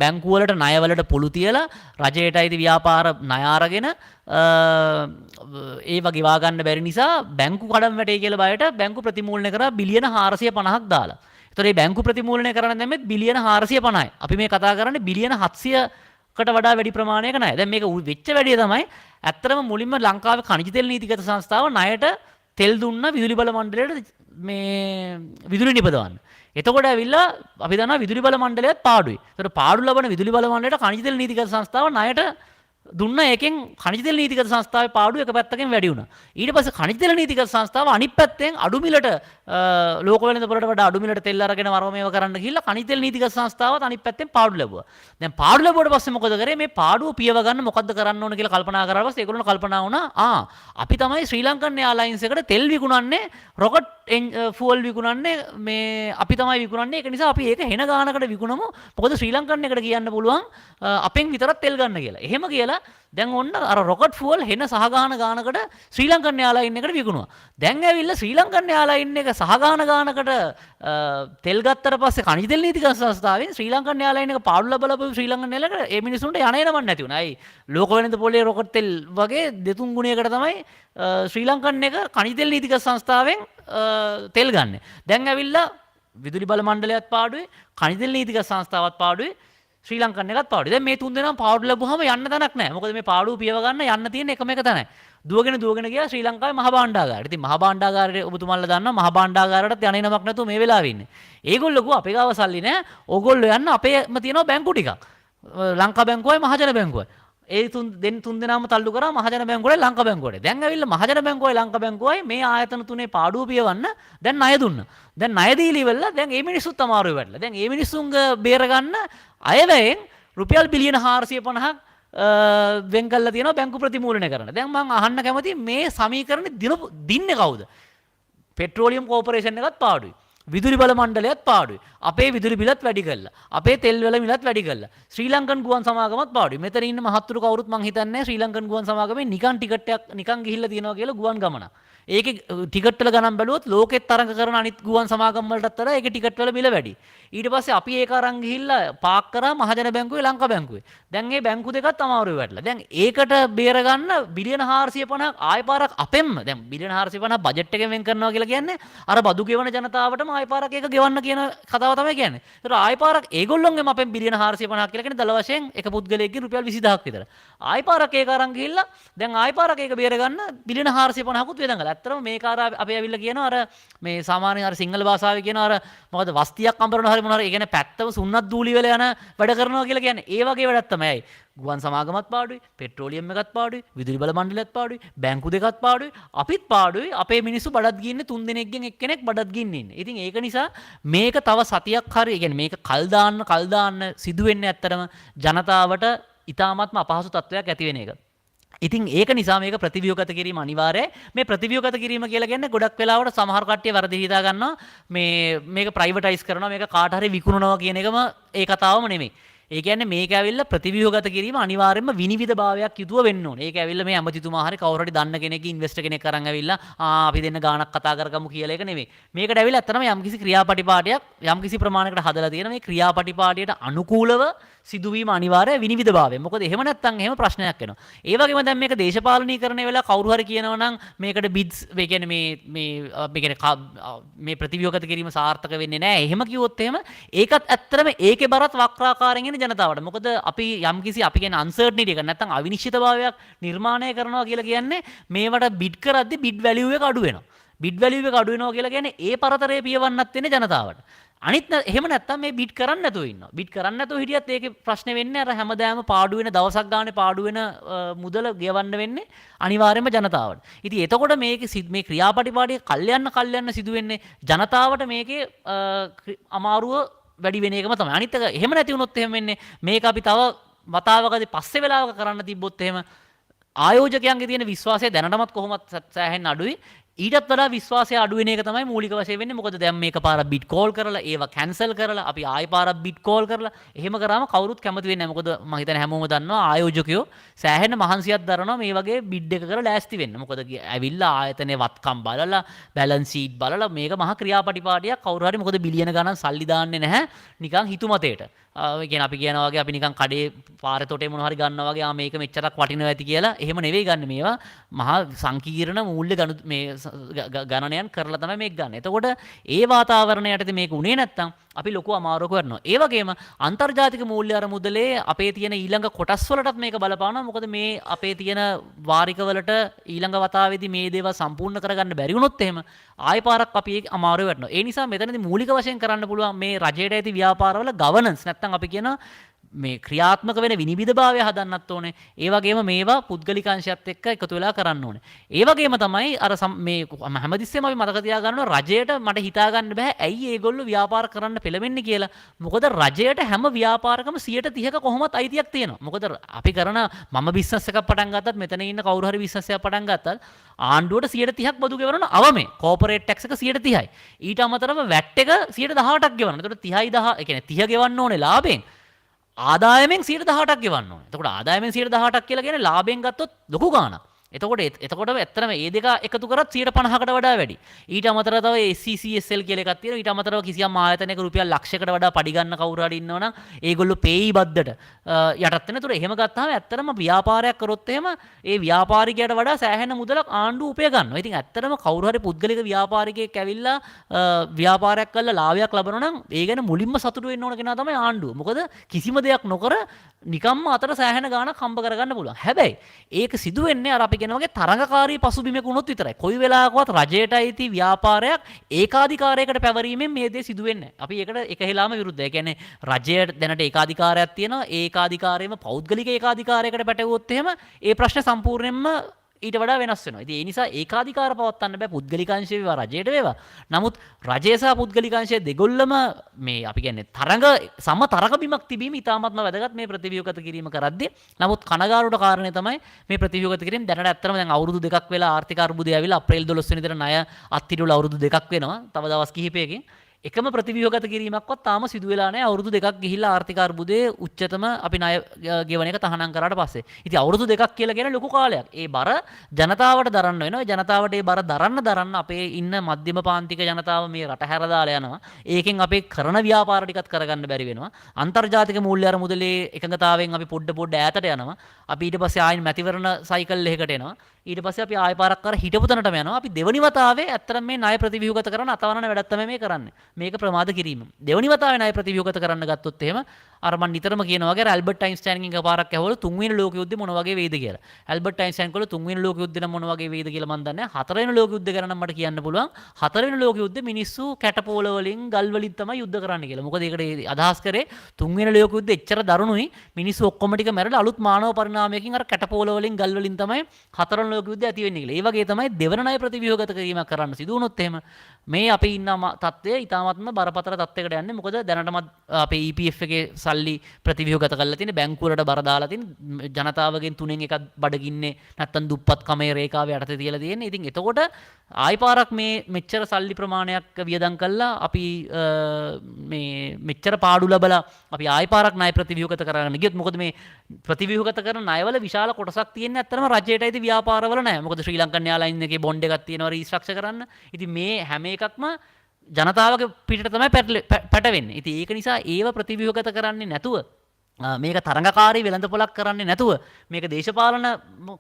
බැංකු වලට ණය වලට පුළු තියලා රජයට අයිති ව්‍යාපාර ණය අරගෙන ඒව ගෙවා ගන්න බැරි නිසා බැංකු කඩම් වැටේ කියලා බයට බැංකු ප්‍රතිමූල්‍යණය කරා බිලියන 450ක් දාලා. ඒතර මේ බැංකු ප්‍රතිමූල්‍යණය කරන්න දැම්මෙත් බිලියන 450යි. අපි මේ කතා කරන්නේ බිලියන 700කට වඩා වැඩි ප්‍රමාණයක ණය. දැන් මේක වෙච්ච වැඩිය තමයි ඇත්තටම මුලින්ම ලංකාවේ khනිජ තෙල් නීතිගත සංස්ථාව ණයට තෙල් දුන්න විදුලි බල මණ්ඩලයට මේ විදුලි නිපදවන්න. එතකොට ඇවිල්ලා අපි දන්නවා විදුලි බල මණ්ඩලයත් පාඩුයි. ඒතර පාඩු ලබන විදුලි බල මණ්ඩලයට khනිජ තෙල් නීතිගත සංස්ථාව ණයට දුන්න එකෙන් khනිජ තෙල් නීතිගත සංස්ථාවේ පාඩුව එක පැත්තකින් වැඩි වුණා. ඊට පස්සේ khනිජ තෙල් නීතිගත සංස්ථාව අනිත් පැත්තෙන් අඩු මිලට ලෝක වෙළඳ පොළට වඩා අඩු මිලට තෙල් අරගෙන වරම මේව කරන්න ගිහිල්ලා khනිජ තෙල් නීතිගත සංස්ථාවත් අනිත් පැත්තෙන් පාඩු ලැබුවා. දැන් පාඩු ලැබුවට පස්සේ මොකද කරේ? මේ පාඩුව පියව ගන්න මොකද්ද කරන්න ඕන කියලා කල්පනා කරලා පස්සේ ඒගොල්ලෝ කල්පනා වුණා අපි තමයි ශ්‍රී ලංකන් එයාලයින්ස් එකට තෙල් විකුණන්නේ රොකට් ෆුවල් විකුණන්නේ මේ අපි තමයි විකුණන්නේ. ඒක නිසා අපි ඒක හෙන ගානකට විකුණමු. මොකද ශ්‍රී ලංකන් එකට කියන්න පුළුවන් අපෙන් විතරක් තෙල් ගන්න කියලා. එහෙම කියලා දැන් ඔන්න අර රොකට් ෆුවල් හෙන සහගාන ගානකට ශ්‍රී ලංකන් එයාලයින් එකට විකුණුවා. දැන් ඇවිල්ලා ශ්‍රී ලංකන් එයාලයින් එක සහගාන ගානකට තෙල් ගත්තට පස්සේ khනිජ තෙල් නීතික සංස්ථාවෙන් ශ්‍රී ලංකන් එයාලයින් එක පාඩු ලැබලා ශ්‍රී ලංකන් එයාලකට ඒ මිනිසුන්ට යන්නේ නමක් නැති වුණා. අයි ලෝක වෙළඳ පොලේ රොකට් තෙල් වගේ දෙතුන් ගුණයකට තමයි ශ්‍රී ලංකන් එක khනිජ තෙල් නීතික සංස්ථාවෙන් තෙල් ගන්න. දැන් ඇවිල්ලා විදුලි බල මණ්ඩලයත් පාඩුවේ, khනිජ තෙල් නීතික සංස්ථාවත් පාඩුවේ, ශ්‍රී ලංකන් එකත් පාඩුවේ. දැන් මේ තුන් දෙනාම පාඩු ලැබුවාම යන්න තැනක් නැහැ. මොකද මේ පාඩුව පියව ගන්න යන්න තියෙන එකම එක තැනයි. දුවගෙන ගියා ශ්‍රී ලංකාවේ මහ භාණ්ඩාගාරයට. ඉතින් මහ භාණ්ඩාගාරයේ ඔබතුමාලා දන්නවා මහ භාණ්ඩාගාරයටත් යන්නේ නමක් නැතුව මේ වෙලාවේ ඉන්නේ. ඒගොල්ලෝ කිව්වා අපේ ගාව සල්ලි නැහැ. ඕගොල්ලෝ යන්න අපේම තියෙනවා බැංකු ටිකක්. ලංකා බැංකුවයි මහජන බැංකුවයි. ඒ තුන් දෙනාම තල්ලු කරා මහජන බැංකුවයි ලංකා බැංකුවයි. දැන් ඇවිල්ලා මහජන බැංකුවයි ලංකා බැංකුවයි මේ ආයතන තුනේ පාඩුව පියවන්න දැන් ණය දුන්නා. දැන් ණය දීලා ඉවරලා දැන් මේ මිනිස්සුත් අමාරුවේ වැටලා. දැන් මේ මිනිස්සුන්ගේ බේර ගන්න අයවැයෙන් රුපියල් බිලියන 450ක් වෙන් කළා තියෙනවා බැංකු ප්‍රතිමූලනය කරන්න. දැන් මම අහන්න කැමතියි මේ සමීකරණේ දින්නේ කවුද? පෙට්‍රෝලියම් කෝපරේෂන් එකත් පාඩුයි. විදුලි බල මණ්ඩලයත් පාඩුයි. අපේ විදුලි බිලත් වැඩි කළා. අපේ තෙල් වල මිලත් වැඩි කළා. ශ්‍රී ලංකන් ගුවන් සමාගමත් පාඩුයි. මෙතන ඉන්න මහත්තුරු කවුරුත් මං හිතන්නේ ශ්‍රී ලංකන් ගුවන් සමාගමේ නිකන් ටිකට් එකක් නිකන් ගිහිල්ලා තියෙනවා කියලා ගුවන් ගමන. ඒකේ ටිකට් වල ගණන් බැලුවොත් ලෝකෙත් තරඟ කරන අනිත් ගුවන් සමාගම් වලටත් වඩා ඒකේ ටිකට් වල මිල වැඩි. ඊට පස්සේ අපි ඒක අරන් ගිහිල්ලා පාක් කරා මහජන බැංකුවේ ලංකා බැංකුවේ. දැන් මේ බැංකු දෙකත් අමාරුවේ වැටලා. දැන් ඒකට බේර ගන්න බිලියන 450ක් ආය පාරක් අපෙන්ම දැන් බිලියන 450 බජට් එකෙන් වෙන් කරනවා කියලා කියන්නේ අර බදු ගෙවන ජනතාවටම ආය පාරක් ඒක ගෙවන්න කියන කතාව තමයි කියන්නේ. ඒතර ආය පාරක් ඒගොල්ලොන්ගෙම අපෙන් බිලියන 450ක් කියලා කියන්නේ දල වශයෙන් එක පුද්ගලයෙක්ගෙන් රුපියල් 20000ක් විතර. ආය පාරක් ඒක අරන් ගිහිල්ලා දැන් ආය පාරක් ඒක බේර ගන්න බිලියන 450කුත් වේදන් ගලා. ඇත්තටම මේක අර අපි ඇවිල්ලා කියනවා අර මේ සාමාන්‍ය අර සිංහල භාෂාවේ කියනවා අර මොකද වස්තියක් අඹරනවා හරි මොනවා හරි ඒ කියන්නේ පැත්තම සුන්නත් දූලි වල යන වැඩ කරනවා කියලා කියන්නේ ඒ වගේ වැඩක් තමයි. ගුවන් සමාගමත් පාඩුයි, පෙට්‍රෝලියම් එකත් පාඩුයි, විදුලි බල මණ්ඩලයත් පාඩුයි, බැංකු දෙකත් පාඩුයි, අපිත් පාඩුයි. අපේ මිනිස්සු බඩත් ගින්නේ 3 දෙනෙක්ගෙන් එක්කෙනෙක් බඩත් ගින්නේ ඉන්නේ. ඉතින් ඒක නිසා මේක තව සතියක් හරි ඒ කියන්නේ මේක කල් දාන්න සිදු වෙන්නේ ඇත්තටම ජනතාවට ඉතාමත්ම අපහසු තත්වයක් ඇති වෙන එක. ඉතින් ඒක නිසා මේක ප්‍රතිව්‍යුහගත කිරීම අනිවාර්යයි. මේ ප්‍රතිව්‍යුහගත කිරීම කියලා කියන්නේ ගොඩක් වෙලාවට සමහර කට්ටිය වැරදි හිතා ගන්නවා මේක ප්‍රයිවටයිස් කරනවා මේක කාට හරි විකුණනවා කියන එකම ඒ කතාවම නෙමෙයි. ඒ කියන්නේ මේක ඇවිල්ලා ප්‍රතිව්‍යුහගත කිරීම අනිවාර්යයෙන්ම විනිවිද භාවයක් යුතුව වෙන්න ඕනේ. ඒක ඇවිල්ලා මේ ඇමතිතුමා හරි කවුරු හරි දන්න කෙනෙක් ඉන්වෙස්ටර් කෙනෙක් අරන් ඇවිල්ලා අපි දෙන්න ගාණක් කතා කරගමු කියලා එක නෙමෙයි. මේකට ඇවිල්ලා ඇත්තටම යම්කිසි ක්‍රියාපටිපාටියක් යම්කිසි ප්‍රමාණයකට හදලා තියෙන මේ ක්‍රියාපටිපාටියට අනුකූලව සිදුවීම අනිවාර්ය විනිවිද භාවය. මොකද එහෙම නැත්නම් එහෙම ප්‍රශ්නයක් එනවා. ඒ වගේම දැන් මේක දේශපාලනීකරණය වෙලා කවුරු හරි කියනවා නම් මේකට බිඩ්ස් ඒ කියන්නේ මේ ප්‍රතිව්‍යුහගත කිරීම සාර්ථක වෙන්නේ නැහැ. එහෙම කිව්වොත් එහෙම ඒකත් ඇත්තටම ඒකේ බරත් වක්‍රාකාරයෙන් එන ජනතාවට. මොකද අපි යම්කිසි අපි කියන්නේ අන්සර්ටනිටි එක නැත්නම් අවිනිශ්චිතභාවයක් නිර්මාණය කරනවා කියලා කියන්නේ මේවට බිඩ් කරද්දී බිඩ් වැලියු එක අඩු වෙනවා. බිඩ් වැලියු එක අඩු වෙනවා කියලා කියන්නේ ඒ පරතරය පියවන්නත් වෙන්නේ ජනතාවට. අනිත් එහෙම නැත්තම් මේ බිඩ් කරන්න නැතුව ඉන්නවා. බිඩ් කරන්න නැතුව හිටියත් ඒකේ ප්‍රශ්නේ වෙන්නේ අර හැමදාම පාඩු වෙන දවසක් ගානේ පාඩු වෙන මුදල ගෙවන්න වෙන්නේ අනිවාර්යයෙන්ම ජනතාවට. ඉතින් එතකොට මේ ක්‍රියාපටිපාටිය කල්යන්න සිදු වෙන්නේ ජනතාවට මේකේ අමාරුව වැඩි වෙන එකම තමයි. අනිත් එක එහෙම නැති වුණොත් එහෙම වෙන්නේ මේක අපි තව වතාවකදී පස්සේ වෙලාවක කරන්න තිබ්බොත් එහෙම ආයෝජකයන්ගේ තියෙන විශ්වාසය දැනටමත් කොහොමත් සෑහෙන්න අඩුයි. ඊටත් වඩා විශ්වාසය අඩු වෙන එක තමයි මූලික වශයෙන් වෙන්නේ. මොකද දැන් මේක පාරක් බිට් කෝල් කරලා ඒවා කැන්සල් කරලා අපි ආයෙ පාරක් බිට් කෝල් කරලා එහෙම කරාම කවුරුත් කැමති වෙන්නේ නැහැ. මොකද මම හිතන්නේ හැමෝම දන්නවා ආයෝජකයෝ සෑහෙන මහන්සියක් දරනවා මේ වගේ බිඩ් එක කරලා ලෑස්ති වෙන්න. මොකද ඇවිල්ලා ආයතනයේ වත්කම් බලලා බැලන්ස් ෂීට් බලලා මේක මහා ක්‍රියාපටිපාටියක් කවුරු හරි මොකද බිලියන ගණන් සල්ලි දාන්නේ නැහැ නිකන් හිතුමතේට. අපි කියනවා වගේ අපි නිකන් කඩේ පාරේ තොටේ මොනවා හරි ගන්නවා වගේ මේක මෙච්චරක් වටිනවා ඇති කියලා එහෙම නෙවෙයි ගන්න. මේවා මහා සංකීර්ණ මූල්‍ය ගණනයන් කරලා තමයි මේක ගන්න. එතකොට ඒ වාතාවරණය යටතේ මේක උනේ නැත්තම් අපි ලොකු අමාරුවක වරනවා. ඒ වගේම අන්තර්ජාතික මූල්‍ය අරමුදලේ අපේ තියෙන ඊළඟ කොටස් වලටත් මේක බලපානවා. මොකද මේ අපේ තියෙන වාරික වලට ඊළඟ වතාවේදී මේ දේවල් සම්පූර්ණ කරගන්න බැරි වුණොත් එහෙම ආයෙ පාරක් අපි අමාරුවේ වටනවා. ඒ නිසා මෙතනදී මූලික වශයෙන් කරන්න පුළුවන් මේ රජයට ඇති ව්‍යාපාරවල ගවර්නන්ස් නැත්තම් අපි කියන මේ ක්‍රියාත්මක වෙන විනිවිදභාවය හදන්නත් ඕනේ. ඒ වගේම මේවා පුද්ගලික අංශයත් එක්ක එකතු වෙලා කරන්න ඕනේ. ඒ වගේම තමයි අර මේ හැමතිස්සෙම අපි මතක තියාගන්න ඕනේ රජයට මට හිතා ගන්න බෑ ඇයි ඒගොල්ලෝ ව්‍යාපාර කරන්න පෙළඹෙන්නේ කියලා. මොකද රජයට හැම ව්‍යාපාරකම 130ක කොහොමත් අයිතියක් තියෙනවා. මොකද අපි කරන මම බිස්නස් එකක් පටන් ගත්තත් මෙතන ඉන්න කවුරු හරි බිස්නස් එකක් පටන් ගත්තත් ආණ්ඩුවට 130ක් බදු ගෙවන අවමේ කෝපරේට් ටැක්ස් එක 130යි. ඊට අමතරව වැට් එක 118ක් ගෙවනවා. එතකොට 30යි 10 ඒ කියන්නේ 30 ගෙවන්න ඕනේ ලාභයෙන්. ආදායමෙන් 118ක් ගෙවන්න ඕනේ. එතකොට ආදායමෙන් 118ක් කියලා කියන්නේ ලාභයෙන් ගත්තොත් ලොකු ගාණක්. එතකොට ඇත්තටම මේ දෙක එකතු කරත් 150කට වඩා වැඩි. ඊට අමතරව තව SCCSL කියලා එකක් තියෙනවා. ඊට අමතරව කිසියම් ආයතනයක රුපියල් ලක්ෂයකට වඩා පඩි ගන්න කවුරු හරි ඉන්නවනම් ඒගොල්ලෝ පේයි බද්දට යටත් වෙන. ඒතර එහෙම ගත්තාම ඇත්තටම ව්‍යාපාරයක් කරොත් එහෙම ඒ ව්‍යාපාරිකයට වඩා සෑහෙන මුදලක් ආණ්ඩුව උපය ගන්නවා. ඉතින් ඇත්තටම කවුරු හරි පුද්ගලික ව්‍යාපාරිකයෙක් ඇවිල්ලා ව්‍යාපාරයක් කරලා ලාභයක් ලබනවා නම් ඒ ගැන මුලින්ම සතුටු වෙන්න ඕන කෙනා තමයි ආණ්ඩුව. මොකද කිසිම දෙයක් නොකර නිකම්ම අතට සෑහෙන ගාණක් හම්බ කරගන්න පුළුවන්. හැබැයි ඒක සිදු වෙන්නේ අර අපි කියන වගේ තරඟකාරී පසුබිමක වුණොත් විතරයි. කොයි වෙලාවකවත් රජයට අයිති ව්‍යාපාරයක් ඒකාධිකාරයකට පැවරීමෙන් මේ දේ සිදු වෙන්නේ නැහැ. අපි ඒකට එක හෙලාම විරුද්ධයි. ඒ කියන්නේ රජයට දැනට ඒකාධිකාරයක් තියෙනවා. ඒ ඒකාධිකාරයම පෞද්ගලික ඒකාධිකාරයකට පැටවුවොත් එහෙම ඒ ප්‍රශ්නේ සම්පූර්ණයෙන්ම ඊට වඩා වෙනස් වෙනවා. ඉතින් ඒ නිසා ඒකාධිකාර පවත්වන්න බෑ පුද්ගලිකාංශය වේවා රජයට වේවා. නමුත් රජය සහ පුද්ගලිකාංශය දෙගොල්ලම මේ අපි කියන්නේ සම තරඟ බිමක් තිබීම ඉතාමත්ම වැදගත් මේ ප්‍රතිව්‍යුහගත කිරීම කරද්දී. නමුත් කනගාටුවට කාරණේ තමයි මේ ප්‍රතිව්‍යුහගත කිරීම දැනට ඇත්තටම දැන් අවුරුදු 2ක් වෙලා ආර්ථික අර්බුදය ඇවිල්ලා අප්‍රේල් 12 වෙනිදාට ණය අත්හිටුවලා අවුරුදු 2ක් වෙනවා. තව දවස් කිහිපයකින් එකම ප්‍රතිව්‍යුහගත කිරීමක්වත් තාම සිදු වෙලා නැහැ. අවුරුදු 2ක් ගිහිල්ලා ආර්ථික අර්බුදයේ උච්චතම අපි ණය ගෙවන එක තහනම් කරාට පස්සේ. ඉතින් අවුරුදු 2ක් කියලා කියන ලොකු කාලයක්. ඒ බර ජනතාවට දරන්න වෙනවා. ජනතාවට ඒ බර දරන්න අපේ ඉන්න මධ්‍යම පාන්තික ජනතාව මේ රට හැර දාලා යනවා. ඒකෙන් අපේ කරන ව්‍යාපාර ටිකත් කරගන්න බැරි වෙනවා. අන්තර්ජාතික මූල්‍ය අරමුදලේ එකඟතාවයෙන් අපි පොඩ ඈතට යනවා. අපි ඊට පස්සේ ආයින් මැතිවරණ සයිකල් එකකට එනවා. ඊට පස්සේ අපි ආය පාරක් කර හිටපු තැනටම යනවා. අපි දෙවනි වතාවේ ඇත්තටම මේ ණය ප්‍රතිව්‍යුහගත කරන අතවරන වැඩක් තමයි මේ කරන්නේ. මේක ප්‍රමාද කිරීම. දෙවනි වතාවේ ණය ප්‍රතිව්‍යුහගත කරන්න ගත්තොත් එහෙම අර මම නිතරම කියනවා වගේ ඇල්බර්ට් අයින්ස්ටයින්ගෙන් එකපාරක් ඇහුවලු තුන්වෙනි ලෝක යුද්ධේ මොන වගේ වෙයිද කියලා. ඇල්බර්ට් අයින්ස්ටයින් කළා තුන්වෙනි ලෝක යුද්ධේ නම් මොන වගේ වෙයිද කියලා මම දන්නේ නැහැ. හතරවෙනි ලෝක යුද්ධේ ගැන නම් මට කියන්න පුළුවන්. හතරවෙනි ලෝක යුද්ධේ මිනිස්සු කැටපෝල වලින් ගල් වලින් තමයි යුද්ධ කරන්න කියලා. මොකද ඒකට අදහස් කරේ තුන්වෙනි ලෝක යුද්ධේ එච්චර දරුණුයි. මිනිස්සු ඔක්කොම ටික මැරලා අලුත් මානව පරිණාමයකින් අර කැටපෝල වලින් ගල් වලින් තමයි හතරවෙනි ලෝක යුද්ධය ඇති වෙන්නේ කියලා. ඒ වගේ තමයි දෙවන ණය ප්‍රතිව්‍යුහගත කිරීමක් කරන්න සිදු වුණොත් එහෙම මේ අපි ඉන්න තත්ත්වය ඊටාත්ම බරපතල තත්ත්වයකට යන්නේ. මොකද දැනටම අපේ EPF එකේ සල්ලි ප්‍රතිව්‍යුහගත කරලා තියෙන බැංකුවලට බර දාලා තියෙන ජනතාවගෙන් 3න් එකක් බඩගින්නේ නැත්තම් දුප්පත් කමේ රේඛාව යටතේ තියලා තියෙන්නේ. ඉතින් එතකොට ආයි පාරක් මේ මෙච්චර සල්ලි ප්‍රමාණයක් වියදම් කළා අපි මේ මෙච්චර පාඩු ලැබලා අපි ආයි පාරක් ණය ප්‍රතිව්‍යුහගත කරගන්න ගියොත් මොකද මේ ප්‍රතිව්‍යුහගත කරන ණයවල විශාල කොටසක් තියෙන්නේ ඇත්තටම රජයට අයිති ව්‍යාපාරවල නෑ. මොකද ශ්‍රී ලංකන් එයාලයින් එකේ බොන්ඩ් එකක් තියෙනවා රීස්ට්‍රක්චර් කරන්න. ඉතින් මේ හැම එකක්ම ජනතාවගේ පිටට තමයි පැටවෙන්නේ. ඉතින් ඒක නිසා ඒව ප්‍රතිව්‍යුහගත කරන්නේ නැතුව මේක තරඟකාරී වෙළඳපොලක් කරන්නේ නැතුව මේක දේශපාලන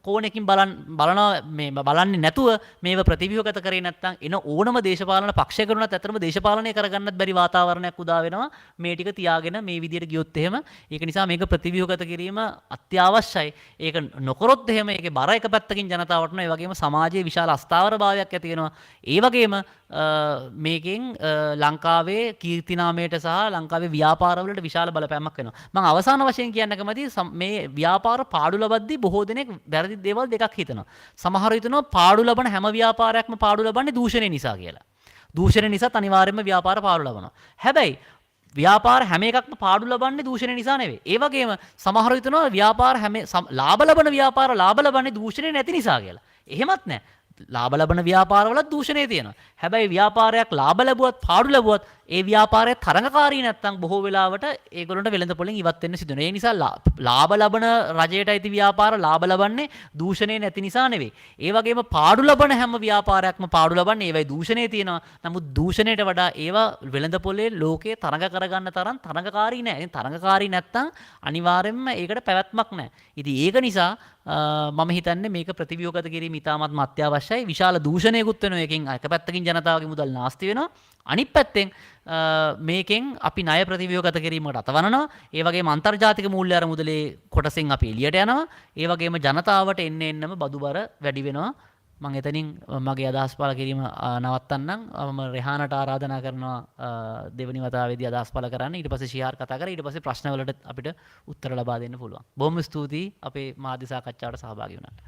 කෝණයකින් බලන්නේ නැතුව මේව ප්‍රතිව්‍යුහගත කරේ නැත්නම් එන ඕනම දේශපාලන පක්ෂයකරුණත් ඇත්තටම දේශපාලනය කරගන්නත් බැරි වාතාවරණයක් උදා වෙනවා මේ ටික තියාගෙන මේ විදියට ගියොත් එහෙම. ඒක නිසා මේක ප්‍රතිව්‍යුහගත කිරීම අත්‍යවශ්‍යයි. ඒක නොකරොත් එහෙම ඒකේ බර එක පැත්තකින් ජනතාවට නෝ ඒ වගේම සමාජයේ විශාල අස්ථාවරභාවයක් ඇති වෙනවා. ඒ වගේම මේකෙන් ලංකාවේ කීර්තිනාමයට සහ ලංකාවේ ව්‍යාපාරවලට විශාල බලපෑමක් වෙනවා. මම අවසාන වශයෙන් කියන්න කැමති මේ ව්‍යාපාර පාඩු ලබද්දී බොහෝ දෙනෙක් වැරදි දේවල් දෙකක් හිතනවා. සමහර හිතනවා පාඩු ලබන හැම ව්‍යාපාරයක්ම පාඩු ලබන්නේ දූෂණය නිසා කියලා. දූෂණය නිසා අනිවාර්යයෙන්ම ව්‍යාපාර පාඩු ලබනවා. හැබැයි ව්‍යාපාර හැම එකක්ම පාඩු ලබන්නේ දූෂණය නිසා නෙවෙයි. ඒ වගේම සමහර හිතනවා ව්‍යාපාර ලාභ ලබන ව්‍යාපාර ලාභ ලබන්නේ දූෂණය නැති නිසා කියලා. එහෙමත් නැහැ. ලාභ ලබන ව්‍යාපාරවලත් දූෂණය තියෙනවා. හැබැයි ව්‍යාපාරයක් ලාභ ලැබුවත් පාඩු ලැබුවත් ඒ ව්‍යාපාරය තරඟකාරී නැත්නම් බොහෝ වෙලාවට ඒගොල්ලන්ට වෙළඳපොලෙන් ඉවත් වෙන්න සිදු වෙනවා. ඒ නිසා ලාභ ලබන රජයට අයිති ව්‍යාපාර ලාභ ලබන්නේ දූෂණය නැති නිසා නෙවෙයි. ඒ වගේම පාඩු ලබන හැම ව්‍යාපාරයක්ම පාඩු ලබන්නේ ඒවයි දූෂණය තියෙනවා. නමුත් දූෂණයට වඩා ඒවා වෙළඳපොලේ ලෝකේ තරඟ කරගන්න තරම් තරඟකාරී නැහැ. ඉතින් තරඟකාරී නැත්නම් අනිවාර්යයෙන්ම ඒකට පැවැත්මක් නැහැ. ඉතින් ඒක නිසා මම හිතන්නේ මේක ප්‍රතිව්‍යුහගත කිරීම ඉතාමත්ම අත්‍යවශ්‍යයි. විශාල දූෂණයකුත් වෙනවා. එකකින් එක පැත්තකින් ජනතාවගේ මුදල් නාස්ති වෙනවා. අනිත් පැත්තෙන් මේකෙන් අපි ණය ප්‍රතිව්‍යුහගත කිරීමකට අතවනවා. ඒ වගේම අන්තර්ජාතික මූල්‍ය අරමුදලේ කොටසෙන් අපි එළියට යනවා. ඒ වගේම ජනතාවට එන්න එන්නම බදු බර වැඩි වෙනවා. මම එතනින් මගේ අදහස් පළ කිරීම නවත්තන්නම්. මම රෙහානට ආරාධනා කරනවා දෙවනි වතාවේදී අදහස් පළ කරන්න. ඊට පස්සේ ශිහාර් කතා කරා. ඊට පස්සේ ප්‍රශ්න වලට අපිට උත්තර ලබා දෙන්න පුළුවන්. බොහොම ස්තුතියි අපේ මාධ්‍ය සාකච්ඡාවට සහභාගී වුණාට.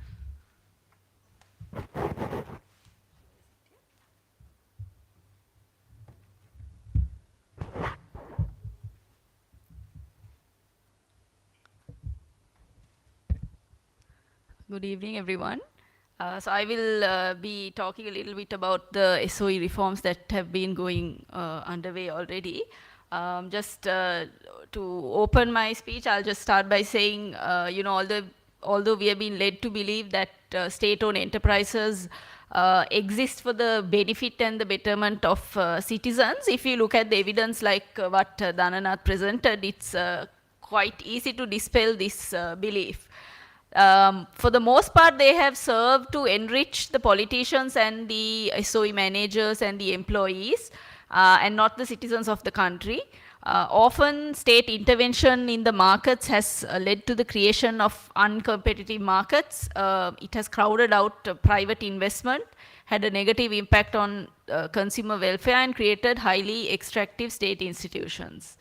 Good evening, everyone. So I will be talking a little bit about the SOE reforms that have been going underway already. Just to open my speech, I'll just start by saying, although we have been led to believe that state-owned enterprises exist for the benefit and the betterment of citizens, if you look at the evidence like what Dhananth presented, it's quite easy to dispel this belief. For the most part, they have served to enrich the politicians and the SOE managers and the employees, and not the citizens of the country. Often, state intervention in the markets has led to the creation of uncompetitive markets. It has crowded out private investment, had a negative impact on consumer welfare, and created highly extractive state institutions.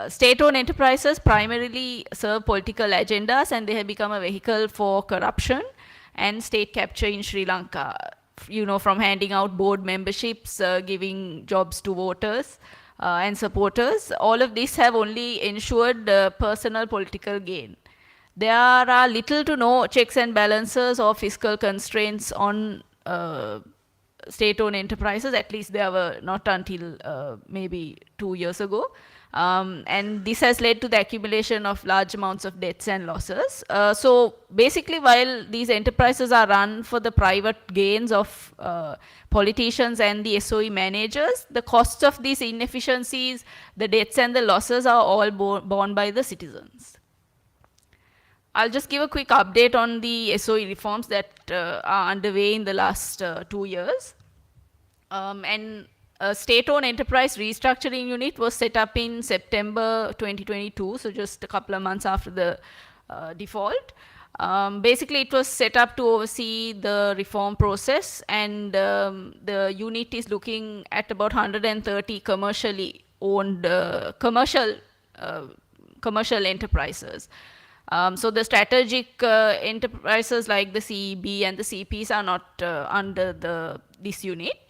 State-owned enterprises primarily serve political agendas, and they have become a vehicle for corruption and state capture in Sri Lanka. From handing out board memberships, giving jobs to voters and supporters, all of this have only ensured personal political gain. There are little to no checks and balances or fiscal constraints on state-owned enterprises. At least there were not until maybe 2 years ago. And this has led to the accumulation of large amounts of debts and losses. So basically, while these enterprises are run for the private gains of politicians and the SOE managers, the costs of these inefficiencies, the debts and the losses are all borne by the citizens. I'll just give a quick update on the SOE reforms that are underway in the last 2 years. And a state-owned enterprise restructuring unit was set up in September 2022, so just a couple of months after the default. Basically, it was set up to oversee the reform process, and the unit is looking at about 130 commercially owned commercial enterprises. So the strategic enterprises like the CEB and the CPs are not under this unit.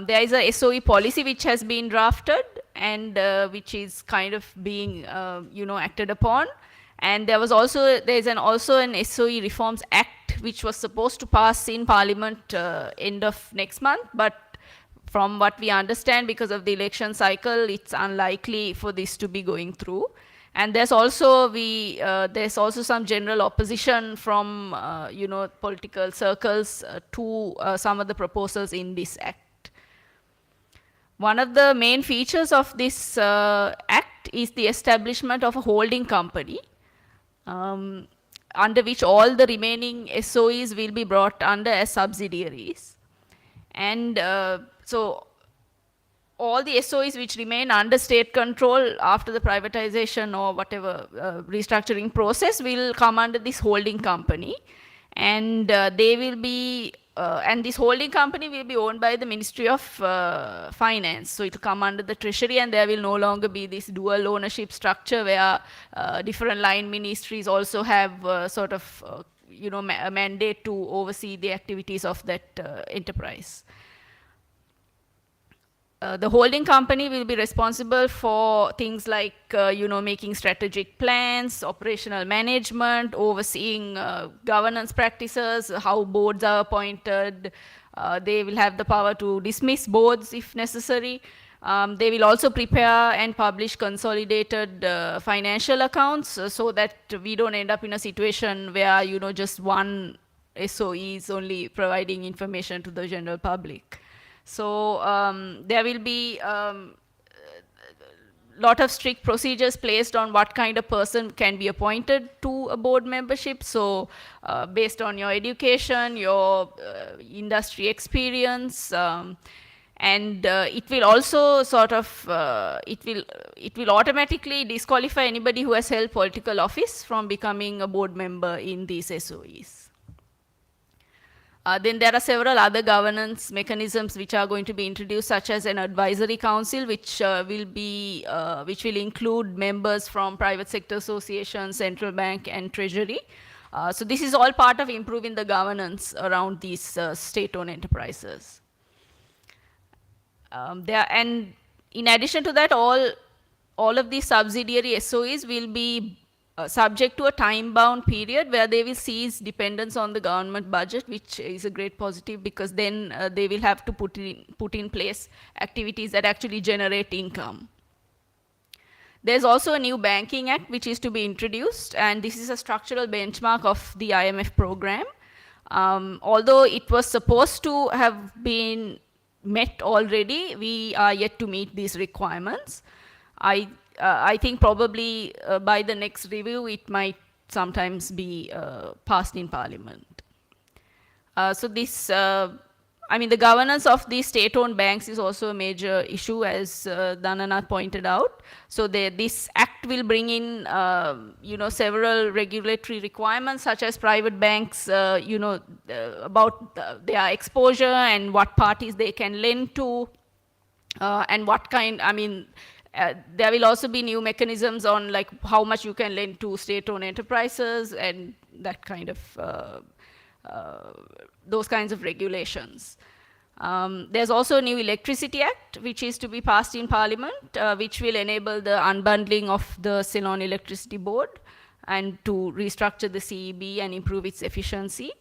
There is a SOE policy which has been drafted, and which is kind of being acted upon. And there is also an SOE Reforms Act which was supposed to pass in Parliament end of next month, but from what we understand, because of the election cycle, it's unlikely for this to be going through. And there's also some general opposition from political circles to some of the proposals in this act. One of the main features of this act is the establishment of a holding company, under which all the remaining SOEs will be brought under as subsidiaries. And so all the SOEs which remain under state control after the privatization or whatever restructuring process will come under this holding company. And they will be and this holding company will be owned by the Ministry of Finance. So it will come under the Treasury, and there will no longer be this dual ownership structure where different line ministries also have a mandate to oversee the activities of that enterprise. The holding company will be responsible for things like, making strategic plans, operational management, overseeing governance practices, how boards are appointed. They will have the power to dismiss boards if necessary. They will also prepare and publish consolidated financial accounts so that we don't end up in a situation where, just one SOE is only providing information to the general public. So there will be lot of strict procedures placed on what kind of person can be appointed to a board membership. So based on your education, your industry experience, and it will also it will automatically disqualify anybody who has held political office from becoming a board member in these SOEs. Then there are several other governance mechanisms which are going to be introduced, such as an advisory council, which will include members from private sector associations, central bank, and treasury. So this is all part of improving the governance around these state-owned enterprises. And in addition to that, all of these subsidiary SOEs will be subject to a time-bound period where they will cease dependence on the government budget, which is a great positive, because then they will have to put in place activities that actually generate income. There's also a new banking act which is to be introduced, and this is a structural benchmark of the IMF program. Although it was supposed to have been met already, we are yet to meet these requirements. I think probably by the next review, it might sometimes be passed in Parliament. So this, the governance of these state-owned banks is also a major issue, as Dhananth pointed out. So this act will bring in, several regulatory requirements, such as private banks, about their exposure and what parties they can lend to, and what kind, there will also be new mechanisms on like how much you can lend to state-owned enterprises and that kind of, those kinds of regulations. There's also a new Electricity Act, which is to be passed in Parliament, which will enable the unbundling of the Ceylon Electricity Board and to restructure the CEB and improve its efficiency.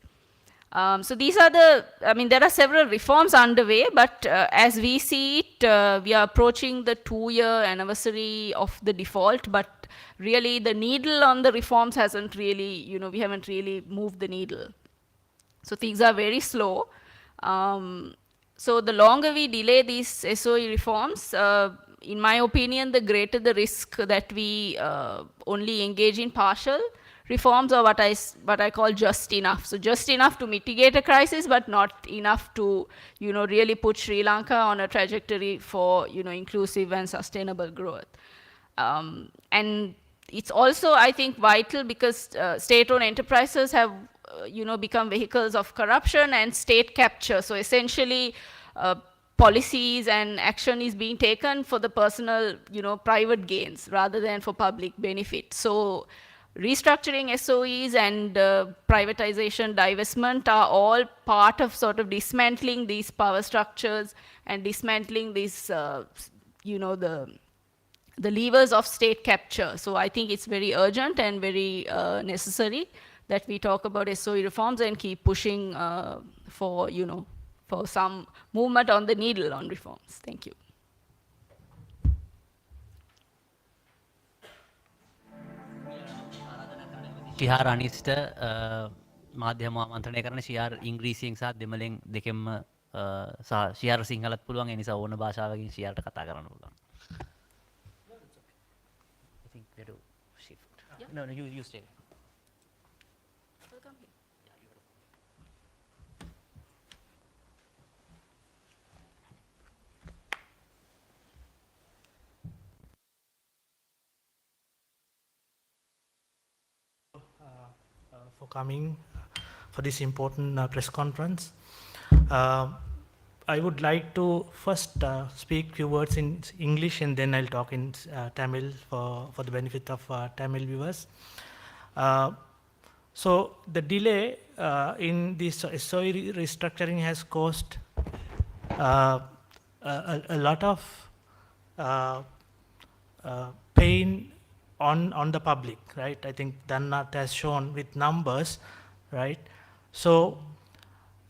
So these are there are several reforms underway, but as we see it, we are approaching the 2-year anniversary of the default, but really the needle on the reforms hasn't really, we haven't really moved the needle. So things are very slow. So the longer we delay these SOE reforms, in my opinion, the greater the risk that we only engage in partial reforms, or what I call just enough. So just enough to mitigate a crisis, but not enough to, really put Sri Lanka on a trajectory for, inclusive and sustainable growth. And it's also, I think, vital because state-owned enterprises have, become vehicles of corruption and state capture. So essentially, policies and action is being taken for the personal, private gains rather than for public benefit. So restructuring SOEs and privatization, divestment are all part of sort of dismantling these power structures and dismantling these, the levers of state capture. So I think it's very urgent and very necessary that we talk about SOE reforms and keep pushing for, for some movement on the needle on reforms. Thank you. Shihar Aneez මාධ්‍යම ආමන්ත්‍රණය කරන ශියාර් ඉංග්‍රීසියෙන් සහ දෙමළෙන් දෙකෙන්ම සහ ශියාර් සිංහලත් පුළුවන් ඒ නිසා ඕන භාෂාවකින් ශියාර්ට කතා කරන්න පුළුවන්. I think we have to shift. No, you stay. For coming for this important press conference. I would like to first speak few words in English and then I'll talk in Tamil for the benefit of Tamil viewers. So the delay in this SOE restructuring has caused a lot of pain on the public, right? I think Dhananth has shown with numbers, right? So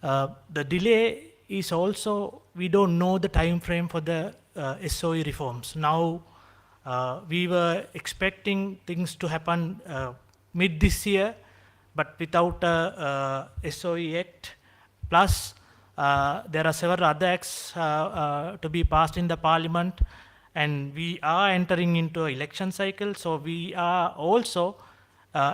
the delay is also, we don't know the time frame for the SOE reforms. Now we were expecting things to happen mid this year, but without a SOE Act, plus there are several other acts to be passed in the Parliament, and we are entering into an election cycle, so we are also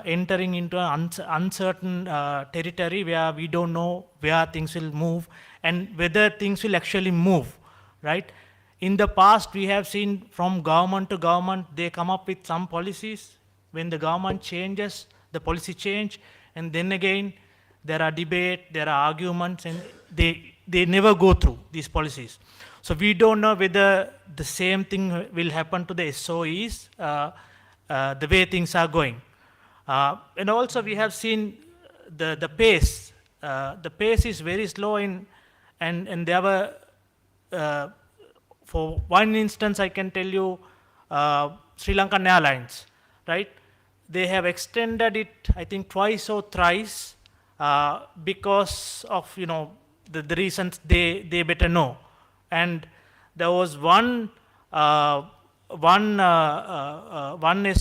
entering into an uncertain territory where we don't know where things will move and whether things will actually move, right? In the past, we have seen from government to government, they come up with some policies. When the government changes, the policy change, and then again, there are debate, there are arguments, and they never go through these policies. So we don't know whether the same thing will happen to the SOEs, the way things are going. And also we have seen the pace. The pace is very slow and there were, for one instance, I can tell you, Sri Lankan Airlines, right? They have extended it, I think, twice or thrice because of, the reasons they better know. And there was one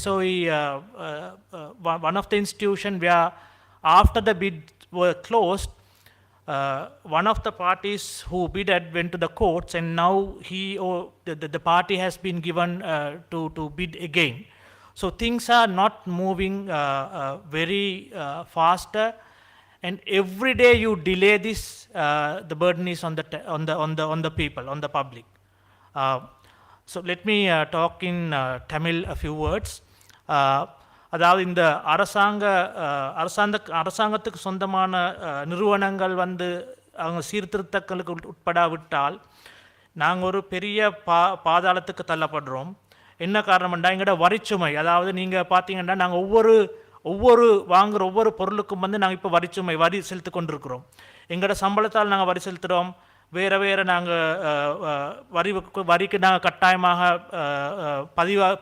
SOE, one of the institution where after the bid were closed, one of the parties who bid went to the courts, and now the party has been given to bid again. So things are not moving very faster, and every day you delay this, the burden is on the people, on the public. So let me talk in Tamil a few words. அதாவது இந்த அரசாங்கத்துக்கு சொந்தமான நிறுவனங்கள் அவங்க சீர்திருத்தங்களுக்கு உட்படாவிட்டால் நாங்கள் ஒரு பெரிய பாதாளத்துக்கு தள்ளப்படுறோம். என்ன காரணம்னா எங்களோட வரிச்சுமை, அதாவது நீங்கள் பார்த்தீங்கன்னா நாங்கள் ஒவ்வொரு வாங்குகிற ஒவ்வொரு பொருளுக்கும் நாங்கள் இப்போ வரி செலுத்தி கொண்டிருக்கிறோம். எங்களோட சம்பளத்தால் நாங்கள் வரி செலுத்துகிறோம். வேறு நாங்கள் வரிக்கு நாங்கள் கட்டாயமாக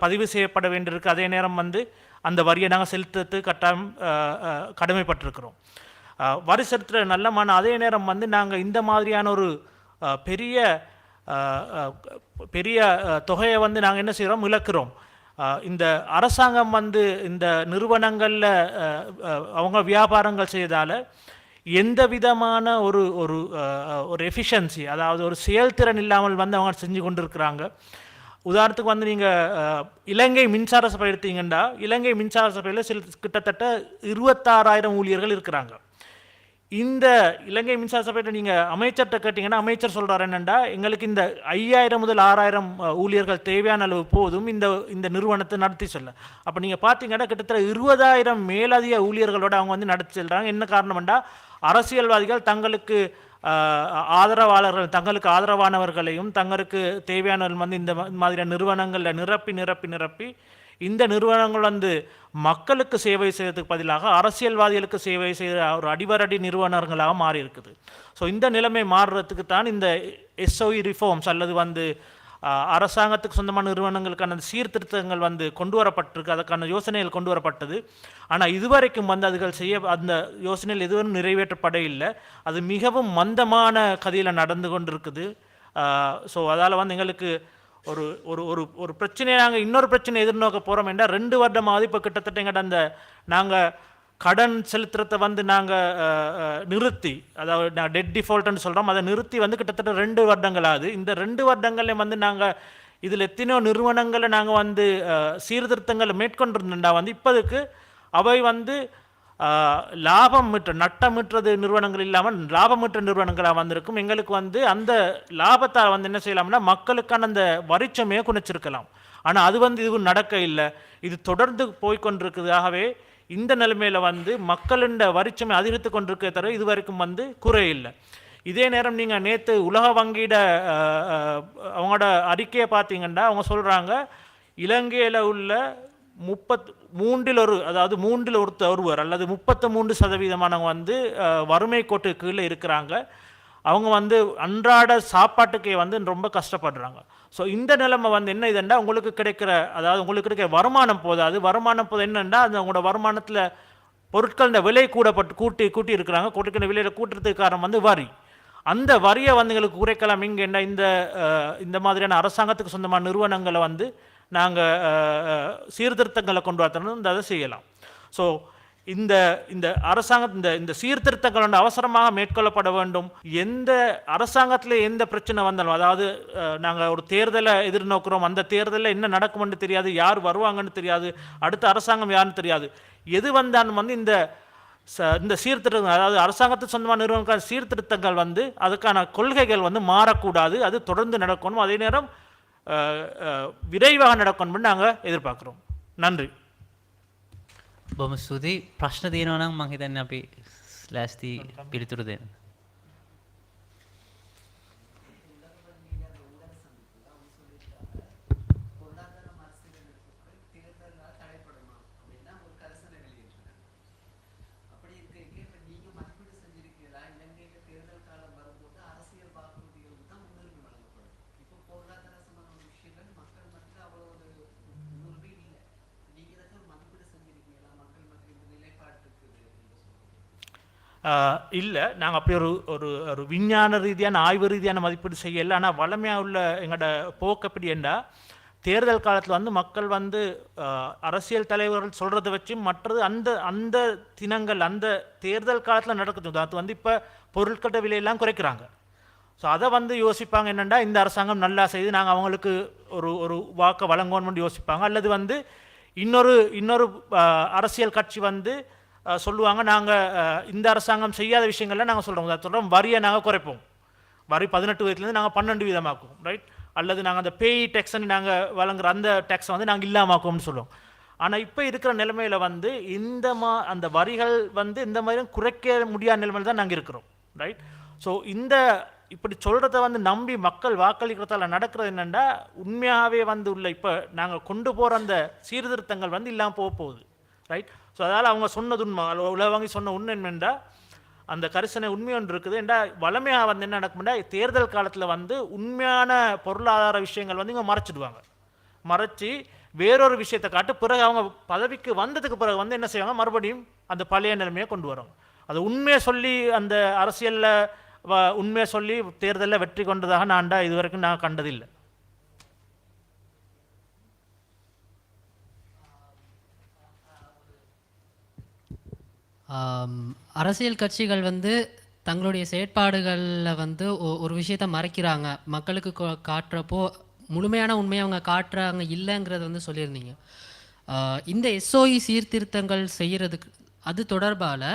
பதிவு செய்யப்பட வேண்டியிருக்கு. அதே நேரம் அந்த வரியை நாங்கள் செலுத்துறதுக்கு கட்டாயம் கடமைப்பட்டிருக்கிறோம். வரி செலுத்துகிற நல்லமான அதே நேரம் நாங்கள் இந்த மாதிரியான ஒரு பெரிய தொகையை நாங்கள் என்ன செய்கிறோம், இழக்கிறோம். இந்த அரசாங்கம் இந்த நிறுவனங்களில் அவங்க வியாபாரங்கள் செய்தால் எந்த விதமான ஒரு எஃபிஷியன்சி, அதாவது ஒரு செயல்திறன் இல்லாமல் அவங்க செஞ்சு கொண்டு இருக்கிறாங்க. உதாரணத்துக்கு நீங்கள் இலங்கை மின்சார சபை எடுத்தீங்கன்னா, இலங்கை மின்சார சபையில் கிட்டத்தட்ட 26,000 ஊழியர்கள் இருக்கிறாங்க. இந்த இலங்கை மின்சார சபையில் நீங்கள் அமைச்சர்கிட்ட கேட்டிங்கன்னா, அமைச்சர் சொல்கிறார் என்னென்னா, எங்களுக்கு இந்த 5,000 முதல் 6,000 ஊழியர்கள் தேவையான அளவு போதும் இந்த நிறுவனத்தை நடத்தி சொல்ல. அப்போ நீங்கள் பார்த்தீங்கன்னா கிட்டத்தட்ட 20,000 மேலதிக ஊழியர்களோடு அவங்க நடத்தி செல்கிறாங்க. என்ன காரணம்னா, அரசியல்வாதிகள் தங்களுக்கு தங்களுக்கு ஆதரவானவர்களையும் தங்களுக்கு தேவையானவர்கள் இந்த மாதிரியான நிறுவனங்களில் நிரப்பி இந்த நிறுவனங்கள் மக்களுக்கு சேவை செய்வதற்கு பதிலாக அரசியல்வாதிகளுக்கு சேவை செய்கிற ஒரு அடிவரடி நிறுவனங்களாக மாறி இருக்குது. ஸோ இந்த நிலைமை மாறுறதுக்கு தான் இந்த SOE ரிஃபார்ம்ஸ் அல்லது அரசாங்கத்துக்கு சொந்தமான நிறுவனங்களுக்கான சீர்திருத்தங்கள் கொண்டு வரப்பட்டிருக்கு. அதுக்கான யோசனைகள் கொண்டு வரப்பட்டது. ஆனால் இதுவரைக்கும் அதுகள் அந்த யோசனைகள் எதுவும் நிறைவேற்றப்பட இல்லை. அது மிகவும் மந்தமான கதையில் நடந்து கொண்டு இருக்குது. ஸோ அதால் எங்களுக்கு ஒரு பிரச்சனையை நாங்கள் இன்னொரு பிரச்சனை எதிர்நோக்க போகிறோம் என்றால் 2 வருடமாவது இப்போ கிட்டத்தட்ட எங்கிட்ட நாங்கள் கடன் செலுத்துறதை நாங்கள் நிறுத்தி, அதாவது டெட் டிஃபால்ட்னு சொல்கிறோம், அதை நிறுத்தி கிட்டத்தட்ட 2 வருடங்கள் ஆகுது. இந்த 2 வருடங்களே நாங்கள் இதில் எத்தனையோ நிறுவனங்களை நாங்கள் சீர்திருத்தங்களை மேற்கொண்டிருந்தா இப்போதுக்கு அவை நட்டமிட்டுறது நிறுவனங்கள் இல்லாமல் லாபமிட்ட நிறுவனங்களாக வந்திருக்கும். எங்களுக்கு அந்த லாபத்தால் என்ன செய்யலாம்னா மக்களுக்கான அந்த வரிச்சமையை குறைச்சிருக்கலாம். ஆனால் அது இதுவும் நடக்க இல்லை. இது தொடர்ந்து போய்கொண்டிருக்குது. ஆகவே இந்த நிலைமையில் மக்களின் வரிச்சமை அதிகரித்து கொண்டிருக்க தவிர இது வரைக்கும் குறையில்லை. இதே நேரம் நீங்கள் நேற்று உலக வங்கியிட அவங்களோட அறிக்கையை பார்த்தீங்கன்னா அவங்க சொல்கிறாங்க, இலங்கையில் உள்ள 33 அதாவது 3 ஒருவர் அல்லது 33% வறுமை கோட்டு கீழே இருக்கிறாங்க. அவங்க அன்றாட சாப்பாட்டுக்கே ரொம்ப கஷ்டப்படுறாங்க. ஸோ இந்த நிலைமை என்ன இதுன்னா, உங்களுக்கு கிடைக்கிற வருமானம் போதாது. வருமானம் போது என்னென்னா, உங்களோட வருமானத்தில் பொருட்கள விலை கூட்டி இருக்கிறாங்க. கொடுக்கிற விலையில் கூட்டுறதுக்கு காரணம் வரி. அந்த வரியை எங்களுக்கு குறைக்கலாம். இங்கே என்ன இந்த மாதிரியான அரசாங்கத்துக்கு சொந்தமான நிறுவனங்களை நாங்கள் சீர்திருத்தங்களை கொண்டு வரணும், அதை செய்யலாம். ஸோ இந்த அரசாங்கம் இந்த சீர்திருத்தங்கள் அவசரமாக மேற்கொள்ளப்பட வேண்டும். எந்த அரசாங்கத்தில் எந்த பிரச்சனை வந்தாலும், அதாவது நாங்கள் ஒரு தேர்தலை எதிர்நோக்கிறோம், அந்த தேர்தலில் என்ன நடக்கும்னு தெரியாது, யார் வருவாங்கன்னு தெரியாது, அடுத்த அரசாங்கம் யாருன்னு தெரியாது. எது வந்தாலும் இந்த சீர்திருத்தங்கள், அதாவது அரசாங்கத்துக்கு சொந்தமான நிறுவனங்களுக்கான சீர்திருத்தங்கள் அதுக்கான கொள்கைகள் மாறக்கூடாது. அது தொடர்ந்து நடக்கணும். அதே நேரம் විරයිවාக நடக்கணும்னு நாங்கள் எதிர்பார்க்குறோம். நன்றி. බොහොම ස්තුතියි. ප්‍රශ්න තියෙනවා නම් මම හිතන්නේ අපි ලෑස්ති පිළිතුරු දෙන්න. இல்லை நாங்கள் அப்படி ஒரு ஒரு ஒரு விஞ்ஞான ரீதியான ஆய்வு ரீதியான மதிப்பீடு செய்யலை. ஆனால் வளமையாக உள்ள எங்களோட போக்கு எப்படி என்றால், தேர்தல் காலத்தில் வந்து மக்கள் வந்து அரசியல் தலைவர்கள் சொல்கிறத வச்சு மற்றது அந்த அந்த தினங்கள் அந்த தேர்தல் காலத்தில் நடக்குது. அது வந்து இப்போ பொருட்கள விலையெல்லாம் குறைக்கிறாங்க. ஸோ அதை வந்து யோசிப்பாங்க என்னென்னா, இந்த அரசாங்கம் நல்லா செய்து நாங்கள் அவங்களுக்கு ஒரு ஒரு வாக்கை வழங்கணும்னு யோசிப்பாங்க. அல்லது வந்து இன்னொரு அரசியல் கட்சி வந்து சொல்லுவாங்க, நாங்கள் இந்த அரசாங்கம் செய்யாத விஷயங்கள்லாம் நாங்கள் சொல்கிறோம், வரியை நாங்கள் குறைப்போம், வரி 18 வீதத்துலேருந்து நாங்கள் 12 வீதமாக்குவோம், ரைட்? அல்லது நாங்கள் அந்த பேய் டேக்ஸ்ன்னு நாங்கள் வழங்குற அந்த டேக்ஸை வந்து நாங்கள் இல்லாமாக்குவோம்னு சொல்லுவோம். ஆனால் இப்போ இருக்கிற நிலைமையில் வந்து அந்த வரிகள் வந்து இந்த மாதிரி குறைக்க முடியாத நிலைமையில் தான் நாங்கள் இருக்கிறோம், ரைட்? ஸோ இப்படி சொல்கிறத வந்து நம்பி மக்கள் வாக்களிக்கிறதால நடக்கிறது என்னென்னா, உண்மையாகவே வந்து உள்ள இப்போ நாங்கள் கொண்டு போகிற அந்த சீர்திருத்தங்கள் வந்து இல்லாமல் போகுது, ரைட்? ஸோ அதனால் அவங்க சொன்னது உண்மை, உலகவங்கி சொன்ன உண்மை என்னென்றா, அந்த கரிசனை உண்மை ஒன்று இருக்குது என்றா, வளமையாக வந்து என்ன நடக்கும்னா, தேர்தல் காலத்தில் வந்து உண்மையான பொருளாதார விஷயங்கள் வந்து இவங்க மறைச்சிடுவாங்க. மறைச்சி வேறொரு விஷயத்தை காட்டு, பிறகு அவங்க பதவிக்கு வந்ததுக்கு பிறகு வந்து என்ன செய்வாங்க, மறுபடியும் அந்த பழைய நிலைமையை கொண்டு வராங்க. அது உண்மையை சொல்லி அந்த அரசியலில் உண்மையை சொல்லி தேர்தலில் வெற்றி கொண்டதாக நான்டா இது வரைக்கும் நான் கண்டதில்லை. அரசியல் கட்சிகள் வந்து தங்களுடைய செயற்பாடுகளில் வந்து ஒரு விஷயத்தை மறைக்கிறாங்க, மக்களுக்கு காட்டுறப்போ முழுமையான உண்மையை அவங்க காட்டுறாங்க இல்லைங்கிறத வந்து சொல்லியிருந்தீங்க. இந்த SOE சீர்திருத்தங்கள் செய்கிறதுக்கு அது தொடர்பால்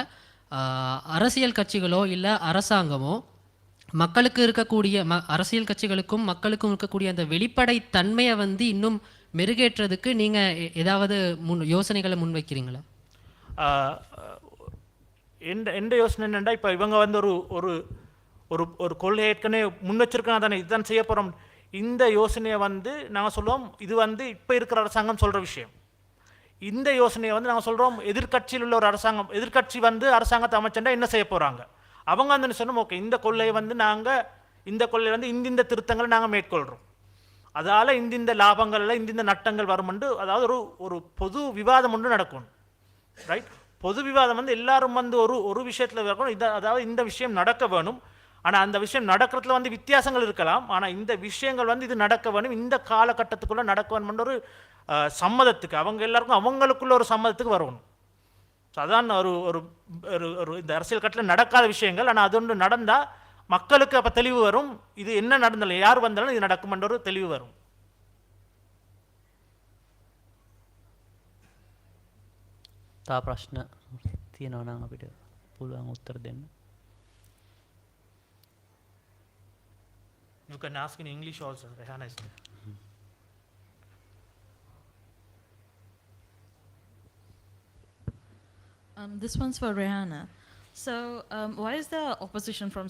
அரசியல் கட்சிகளோ இல்லை அரசாங்கமோ மக்களுக்கு இருக்கக்கூடிய அரசியல் கட்சிகளுக்கும் மக்களுக்கும் இருக்கக்கூடிய அந்த வெளிப்படைத்தன்மையை வந்து இன்னும் மெருகேற்றதுக்கு நீங்கள் ஏதாவது யோசனைகளை முன்வைக்கிறீங்களா? எந்த யோசனை என்னென்னா, இப்போ இவங்க வந்து ஒரு ஒரு ஒரு கொள்கை ஏற்கனவே முன் வச்சிருக்கா தானே, இதுதான் செய்ய போகிறோம். இந்த யோசனையை வந்து நாங்கள் சொல்லுவோம், இது வந்து இப்போ இருக்கிற அரசாங்கம் சொல்கிற விஷயம். இந்த யோசனையை வந்து நாங்கள் சொல்கிறோம், எதிர்கட்சியில் உள்ள ஒரு அரசாங்கம், எதிர்கட்சி வந்து அரசாங்கத்தை அமைச்சா என்ன செய்ய போகிறாங்க, அவங்க வந்து சொன்னோம், ஓகே இந்த கொள்கையை வந்து இந்த கொள்கை வந்து இந்த திருத்தங்களை நாங்கள் மேற்கொள்கிறோம், அதால் இந்த லாபங்களில் இந்த நட்டங்கள் வருமென்று, அதாவது ஒரு பொது விவாதம் ஒன்று நடக்கணும், ரைட்? பொது விவாதம் வந்து எல்லாரும் வந்து ஒரு விஷயத்தில் இருக்கணும், அதாவது இந்த விஷயம் நடக்க வேணும். ஆனால் அந்த விஷயம் நடக்கிறதுல வந்து வித்தியாசங்கள் இருக்கலாம். ஆனால் இந்த விஷயங்கள் வந்து இது நடக்க வேணும், இந்த காலகட்டத்துக்குள்ளே நடக்க வேணும்ன்ற ஒரு சம்மதத்துக்கு அவங்க எல்லாருக்கும் அவங்களுக்குள்ள ஒரு சம்மதத்துக்கு வரணும். ஸோ அதான் ஒரு இந்த அரசியல் கட்டத்தில் நடக்காத விஷயங்கள். ஆனால் அது ஒன்று நடந்தால் மக்களுக்கு அப்போ தெளிவு வரும், இது என்ன நடந்தாலும் யார் வந்தாலும் இது நடக்குமென்ற ஒரு தெளிவு வரும். තා ප්‍රශ්න තියෙනවා නම් අපිට පුළුවන් උත්තර දෙන්න. You can ask in English also, Rehana is there. This one's for Rehana. So, why is there opposition from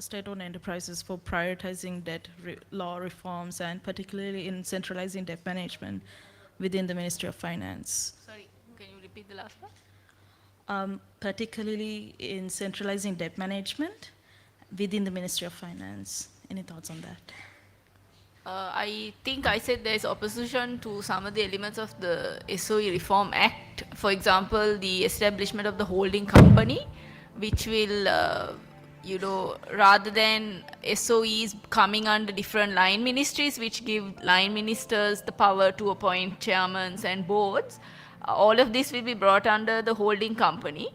state-owned enterprises for prioritizing debt law reforms and particularly in centralizing debt management within the Ministry of Finance? Sorry, can you repeat the last part? Particularly in centralizing debt management within the Ministry of Finance. Any thoughts on that? I think I said there is opposition to some of the elements of the SOE Reform Act. For example, the establishment of the holding company, which will, rather than SOEs coming under different line ministries, which give line ministers the power to appoint chairmen and boards, all of this will be brought under the holding company.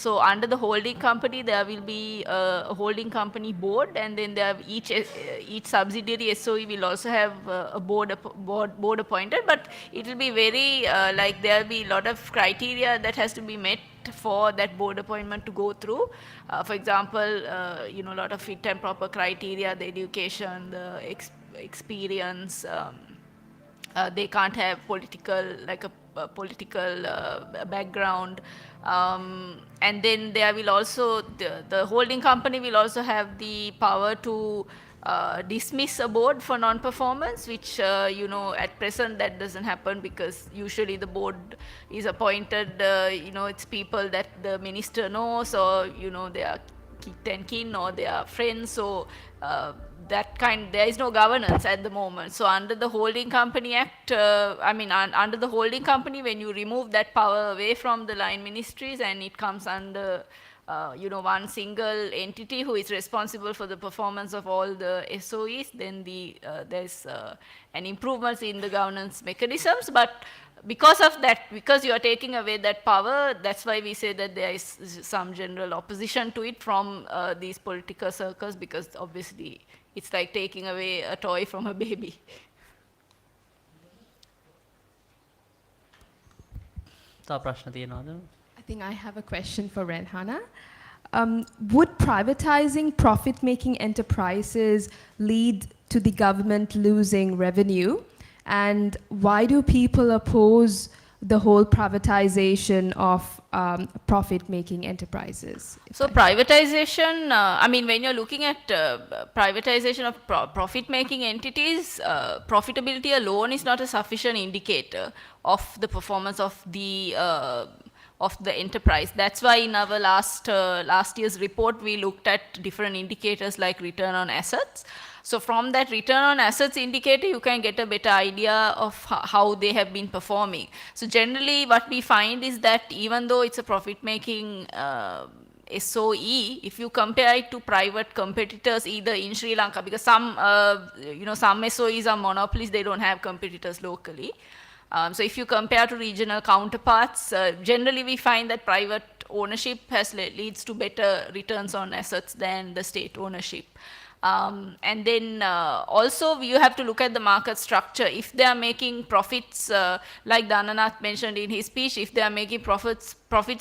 So under the holding company, there will be a holding company board, and then there each subsidiary SOE will also have a board appointed. But it will be very there will be a lot of criteria that has to be met for that board appointment to go through. For example, a lot of fit and proper criteria, the education, the experience. They can't have political political background. And then there will also, the holding company will also have the power to dismiss a board for non-performance, which at present that doesn't happen, because usually the board is appointed, it's people that the minister knows, or they are kith and kin, or they are friends. So there is no governance at the moment. So under the Holding Company Act, under the holding company, when you remove that power away from the line ministries and it comes under one single entity who is responsible for the performance of all the SOEs, then there's an improvement in the governance mechanisms. But because of that, because you are taking away that power, that's why we say that there is some general opposition to it from these political circles, because obviously it's like taking away a toy from a baby. තව ප්‍රශ්න තියෙනවද? I think I have a question for Rehana. Would privatizing profit-making enterprises lead to the government losing revenue? And why do people oppose the whole privatization of profit-making enterprises? So privatization, when you're looking at privatization of profit-making entities, profitability alone is not a sufficient indicator of the performance of the enterprise. That's why in our last year's report, we looked at different indicators like return on assets. So from that return on assets indicator, you can get a better idea of how they have been performing. So generally what we find is that even though it's a profit-making SOE, if you compare it to private competitors, either in Sri Lanka, because some SOEs are monopolies, they don't have competitors locally. So if you compare to regional counterparts, generally we find that private ownership leads to better returns on assets than the state ownership. And then also you have to look at the market structure. If they are making profits, like Dhananth mentioned in his speech, if they are making profits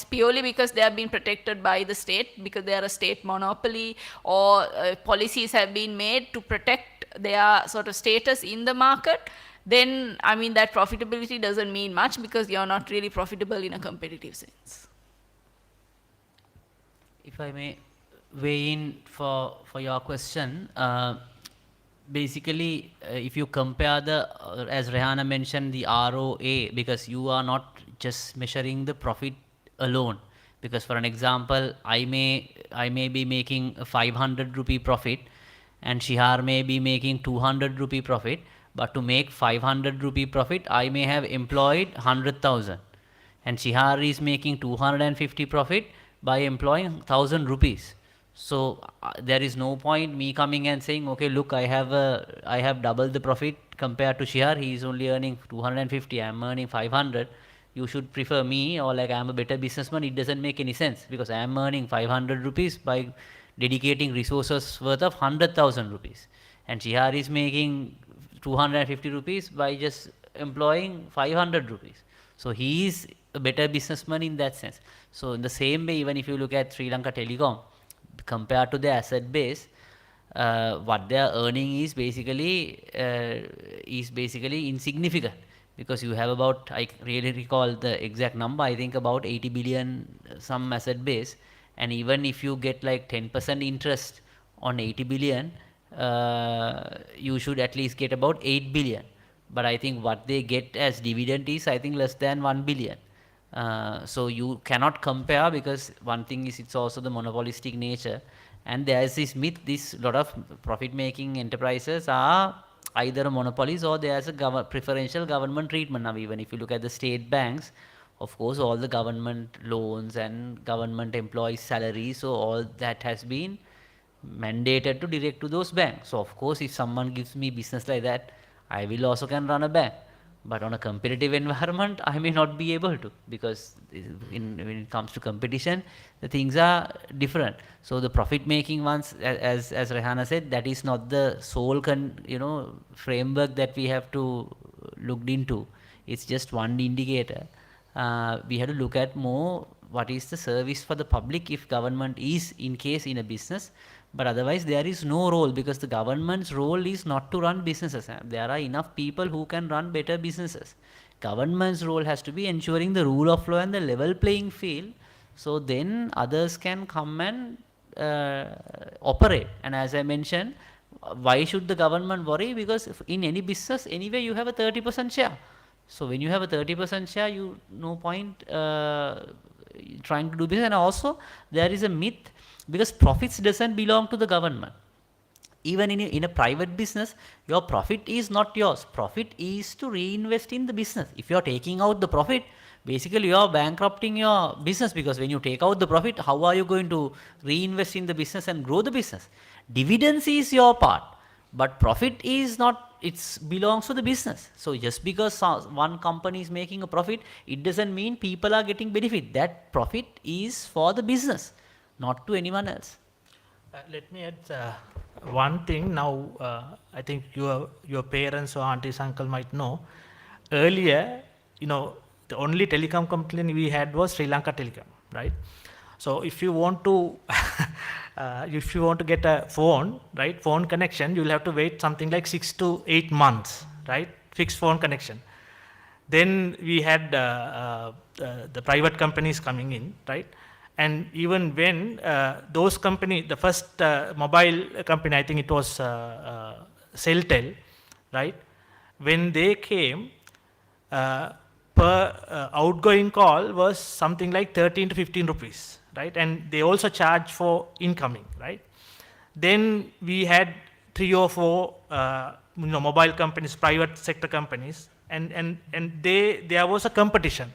purely because they have been protected by the state, because they are a state monopoly, or policies have been made to protect their sort of status in the market, then that profitability doesn't mean much, because you're not really profitable in a competitive sense. If I may weigh in for your question, basically if you compare as Rehana mentioned, the ROA, because you are not just measuring the profit alone, because for an example, I may be making a 500 rupee profit and Shihar may be making 200 rupee profit, but to make 500 rupee profit, I may have employed 100,000, and Shihar is making 250 profit by employing 1,000 rupees. So there is no point me coming and saying, okay, look, I have doubled the profit compared to Shihar. He is only earning 250. I am earning 500. You should prefer me, or like I am a better businessman. It doesn't make any sense, because I am earning 500 rupees by dedicating resources worth of 100,000 rupees, and Shihar is making 250 rupees by just employing 500 rupees. So he is a better businessman in that sense. So in the same way, even if you look at Sri Lanka Telecom, compared to the asset base, what they are earning is basically insignificant, because you have about, I really recall the exact number, I think about 80 billion some asset base, and even if you get like 10% interest on 80 billion, you should at least get about 8 billion. But I think what they get as dividend is, I think, less than 1 billion. So you cannot compare, because one thing is, it's also the monopolistic nature, and there is this myth, this lot of profit making enterprises are either monopolies or there's a preferential government treatment. Now even if you look at the state banks, of course all the government loans and government employees' salaries, so all that has been mandated to direct to those banks. So of course if someone gives me business like that, I will also can run a bank. But on a competitive environment, I may not be able to, because when it comes to competition, the things are different. So the profit-making ones, as Rehana said, that is not the sole framework that we have to look into. It's just one indicator. We have to look at more what is the service for the public if government is in a business. But otherwise there is no role, because the government's role is not to run businesses. There are enough people who can run better businesses, Government's role has to be ensuring the rule of law and the level playing field, so then others can come and operate. And as I mentioned, why should the government worry? Because if in any business, anyway, you have a 30% share. So when you have a 30% share, you no point trying to do business. And also, there is a myth, because profits doesn't belong to the government. Even in a private business, your profit is not yours. Profit is to reinvest in the business. If you are taking out the profit, basically you are bankrupting your business, because when you take out the profit, how are you going to reinvest in the business and grow the business? Dividends is your part, but profit is not, it belongs to the business. So just because one company is making a profit, it doesn't mean people are getting benefit. That profit is for the business, not to anyone else. Let me add one thing. Now, I think your parents or aunties, uncle might know. Earlier, the only telecom company we had was Sri Lanka Telecom, right? So if you want to get a phone, right, phone connection, you will have to wait something like 6 to 8 months, right, fixed phone connection. Then we had the private companies coming in, right? And even when those companies, the first mobile company, I think it was Celtel, right? When they came, per outgoing call was something like 13 to 15 rupees, right? And they also charge for incoming, right? Then we had 3 or 4 mobile companies, private sector companies, and there was a competition.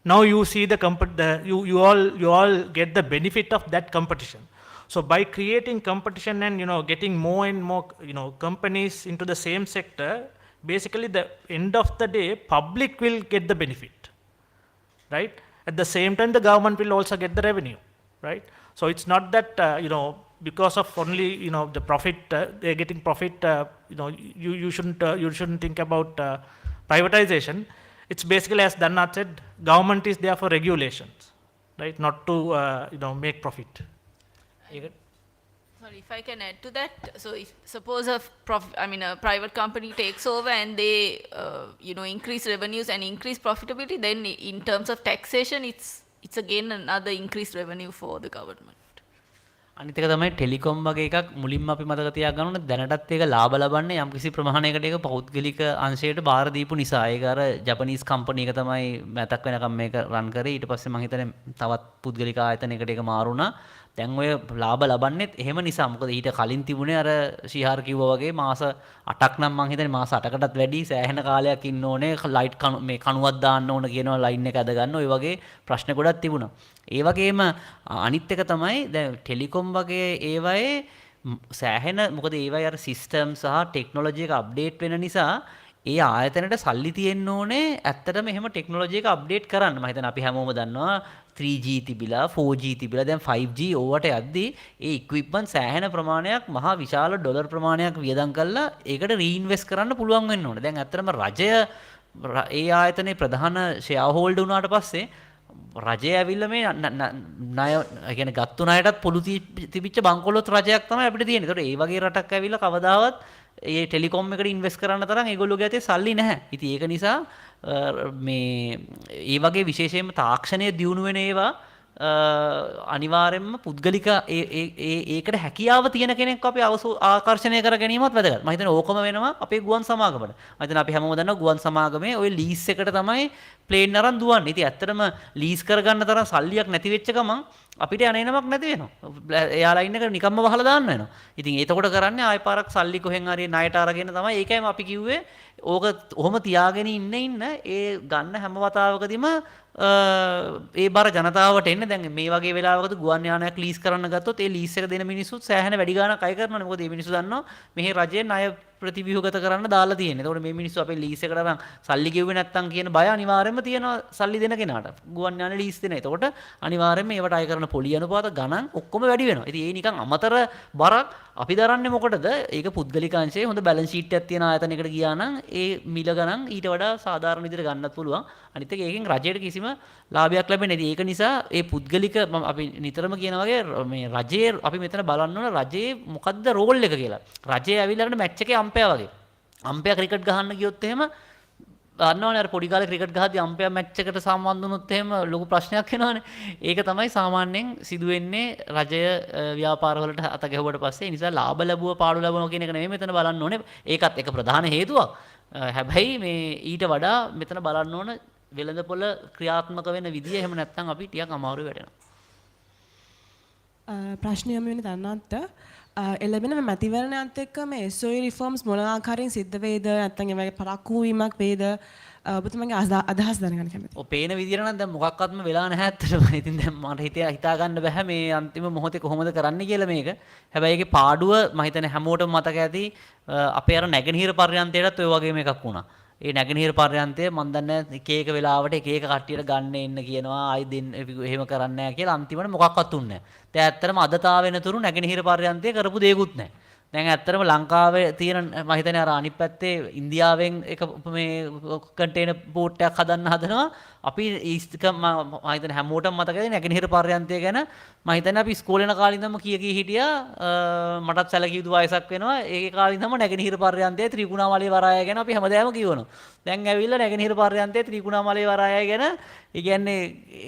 Now you see you all get the benefit of that competition. So by creating competition and getting more and more companies into the same sector, basically the end of the day public will get the benefit, right? At the same time the government will also get the revenue, right? So it's not that because of only the profit, they're getting profit, you shouldn't think about privatization. It's basically, as Dhananth said, government is there for regulations, right? Not to make profit. Sorry, if I can add to that. So if suppose a private company takes over and they increase revenues and increase profitability, then in terms of taxation, it's again another increased revenue for the government. අනිත් එක තමයි Telecom වගේ එකක් මුලින්ම අපි මතක තියාගන්න ඕනේ, දැනටත් ඒක ලාභ ලබන්නේ යම්කිසි ප්‍රමාණයකට ඒක පෞද්ගලික අංශයට බාර දීපු නිසා. ඒක අර ජපනීස් කම්පැනි එක තමයි මතක් වෙනකම් මේක රන් කරේ. ඊට පස්සේ මම හිතන්නේ තවත් පුද්ගලික ආයතනයකට ඒක මාරු වුණා. දැන් ඔය ලාභ ලබන්නේත් එහෙම නිසා. මොකද ඊට කලින් තිබුණේ අර ශිහාර කිව්වා වගේ මාස 8ක් නම් මම හිතන්නේ මාස 8කටත් වැඩි සෑහෙන කාලයක් ඉන්න ඕනේ. ලයිට් මේ කණුවක් දාන්න ඕන කියනවා, ලයින් එක ඇද ගන්න. ඔය වගේ ප්‍රශ්න ගොඩක් තිබුණා. ඒ වගේම අනිත් එක තමයි දැන් ටෙලිකොම් වගේ ඒවායේ සෑහෙන, මොකද ඒවායේ අර සිස්ටම් සහ ටෙක්නොලොජි එක අප්ඩේට් වෙන නිසා ඒ ආයතනයට සල්ලි තියෙන්න ඕනේ ඇත්තටම එහෙම ටෙක්නොලොජි එක අප්ඩේට් කරන්න. මම හිතන්නේ අපි හැමෝම දන්නවා 3G තිබිලා 4G තිබිලා දැන් 5G ඕවට යද්දී ඒ ඉක්විප්මන්ට් සෑහෙන ප්‍රමාණයක් මහා විශාල ඩොලර් ප්‍රමාණයක් වියදම් කරලා ඒකට රීඉන්වෙස්ට් කරන්න පුළුවන් වෙන්න ඕනේ. දැන් ඇත්තටම රජය ඒ ආයතනයේ ප්‍රධාන ෂෙයා හෝල්ඩර් වුණාට පස්සේ රජය ඇවිල්ලා මේ ණය කියන්නේ ගත්තු ණයටත් පොළු තිබිච්ච බංකොලොත් රජයක් තමයි අපිට තියෙන්නේ. ඒතකොට ඒ වගේ රටක් ඇවිල්ලා කවදාවත් ඒ ටෙලිකොම් එකට ඉන්වෙස්ට් කරන්න තරම් ඒගොල්ලෝගේ අතේ සල්ලි නැහැ. ඉතින් ඒක නිසා මේ ඒ වගේ විශේෂයෙන්ම තාක්ෂණය දියුණු වෙන ඒවා අනිවාර්යයෙන්ම පුද්ගලික ඒකට හැකියාව තියෙන කෙනෙක් අපි ආකර්ෂණය කර ගැනීමත් වැදගත්. මම හිතන්නේ ඕකම වෙනවා අපේ ගුවන් සමාගමට. මම හිතන්නේ අපි හැමෝම දන්නවා ගුවන් සමාගමේ ওই ලීස් එකට තමයි ප්ලේන් අරන් දුවන්නේ. ඉතින් ඇත්තටම ලීස් කරගන්න තරම් සල්ලියක් නැති වෙච්ච ගමන් අපිට යන්නේනමක් නැති වෙනවා. එයා ලයින් එක නිකම්ම වහලා දාන්න වෙනවා. ඉතින් එතකොට කරන්නේ ආයෙ පාරක් සල්ලි කොහෙන් හරි ණයට අරගෙන තමයි. ඒකයිම අපි කිව්වේ ඕක ඔහොම තියාගෙන ඉන්න ඒ ගන්න හැම වතාවකදීම ඒ බර ජනතාවට එන්න. දැන් මේ වගේ වෙලාවකද ගුවන් යානයක් ලීස් කරන්න ගත්තොත් ඒ ලීස් එක දෙන මිනිස්සුත් සෑහෙන වැඩි ගාණක් අය කරනවානේ. මොකද මේ මිනිස්සු දන්නවා මෙහි රජයේ ණය ප්‍රතිව්‍යුහගත කරන්න දාලා තියෙන්නේ. ඒතකොට මේ මිනිස්සු අපේ ලීස් එකට අරන් සල්ලි ගෙව්වේ නැත්තම් කියන බය අනිවාර්යයෙන්ම තියෙනවා සල්ලි දෙන කෙනාට. ගුවන් යාන ලීස් දෙන. ඒතකොට අනිවාර්යයෙන්ම ඒවට අය කරන පොලි අනුපාත ගණන් ඔක්කොම වැඩි වෙනවා. ඉතින් ඒ නිකන් අමතර බරක් අපි දරන්නේ මොකටද? ඒක පුද්ගලික අංශයේ හොඳ බැලන්ස් ෂීට් එකක් තියෙන ආයතනයකට ගියා නම් ඒ මිල ගණන් ඊට වඩා සාධාරණ විදිහට ගන්නත් පුළුවන්. අනිත් එක ඒකෙන් රජයට කිසිම ලාභයක් ලැබෙන්නේ නැති. ඒක නිසා ඒ පුද්ගලික අපි නිතරම කියන වගේ මේ රජයේ අපි මෙතන බලන්න ඕන රජයේ මොකද්ද රෝල් එක කියලා. රජය ඇවිල්ලාගෙන මැච් එකේ අම්පයර් වගේ. අම්පයර් ක්‍රිකට් ගහන්න ගියොත් එහෙම දන්නවනේ අර පොඩි කාලේ ක්‍රිකට් ගහද්දී අම්පයර් මැච් එකට සම්බන්ධ වුණොත් එහෙම ලොකු ප්‍රශ්නයක් එනවනේ. ඒක තමයි සාමාන්‍යයෙන් සිදුවෙන්නේ රජය ව්‍යාපාර වලට අත ගැහුවට පස්සේ. ඒ නිසා ලාභ ලැබුව පාඩු ලැබුණා කියන එක නෙමෙයි මෙතන බලන්න ඕනේ. ඒකත් එක ප්‍රධාන හේතුවක්. හැබැයි මේ ඊට වඩා මෙතන බලන්න ඕන වෙළඳපොළ ක්‍රියාත්මක වෙන විදිය එහෙම නැත්නම් අපි ටිකක් අමාරු වෙනවා. ප්‍රශ්නය යොමු වෙන්නේ දන්නත් එළබෙන මැතිවරණයත් එක්ක මේ SOE රිෆෝම්ස් මොන ආකාරයෙන් සිද්ධ වේද නැත්නම් ඒ වගේ පරක්කු වීමක් වේද ඔබතුමාගේ අදහස් දැනගන්න කැමතියි. ඔය පේන විදියට නම් දැන් මොකක්වත්ම වෙලා නැහැ ඇත්තටම. ඉතින් දැන් මට හිතා ගන්න බෑ මේ අන්තිම මොහොතේ කොහොමද කරන්න කියලා මේක. හැබැයි ඒකේ පාඩුව මම හිතන්නේ හැමෝටම මතක ඇති අපේ අර නැගෙනහිර පර්යන්තයටත් ඔය වගේම එකක් වුණා. ඒ නැගෙනහිර පර්යන්තය මම දන්නේ එක එක වෙලාවට එක එක කට්ටියට ගන්න එන්න කියනවා ආයි දෙන්න එහෙම කරන්නේ නැහැ කියලා අන්තිමට මොකක්වත් උන්නේ නැහැ. දැන් ඇත්තටම අදතාව වෙනතුරු නැගෙනහිර පර්යන්තය කරපු දෙයක්වත් නැහැ. දැන් ඇත්තටම ලංකාවේ තියෙන මම හිතන්නේ අර අනිත් පැත්තේ ඉන්දියාවෙන් එක මේ කන්ටේනර් බෝට් එකක් හදන්න හදනවා. අපි මම හිතන්නේ හැමෝටම මතකයි නැගෙනහිර පර්යන්තය ගැන මම හිතන්නේ අපි ඉස්කෝලේ යන කාලේ ඉඳන්ම කී හිටියා මටත් සැලකිය යුතු වයසක් වෙනවා. ඒකේ කාලේ ඉඳන්ම නැගෙනහිර පර්යන්තයේ ත්‍රිකුණාමලයේ වරාය ගැන අපි හැමදාම කියවනවා. දැන් ඇවිල්ලා නැගෙනහිර පර්යන්තයේ ත්‍රිකුණාමලයේ වරාය ගැන ඒ කියන්නේ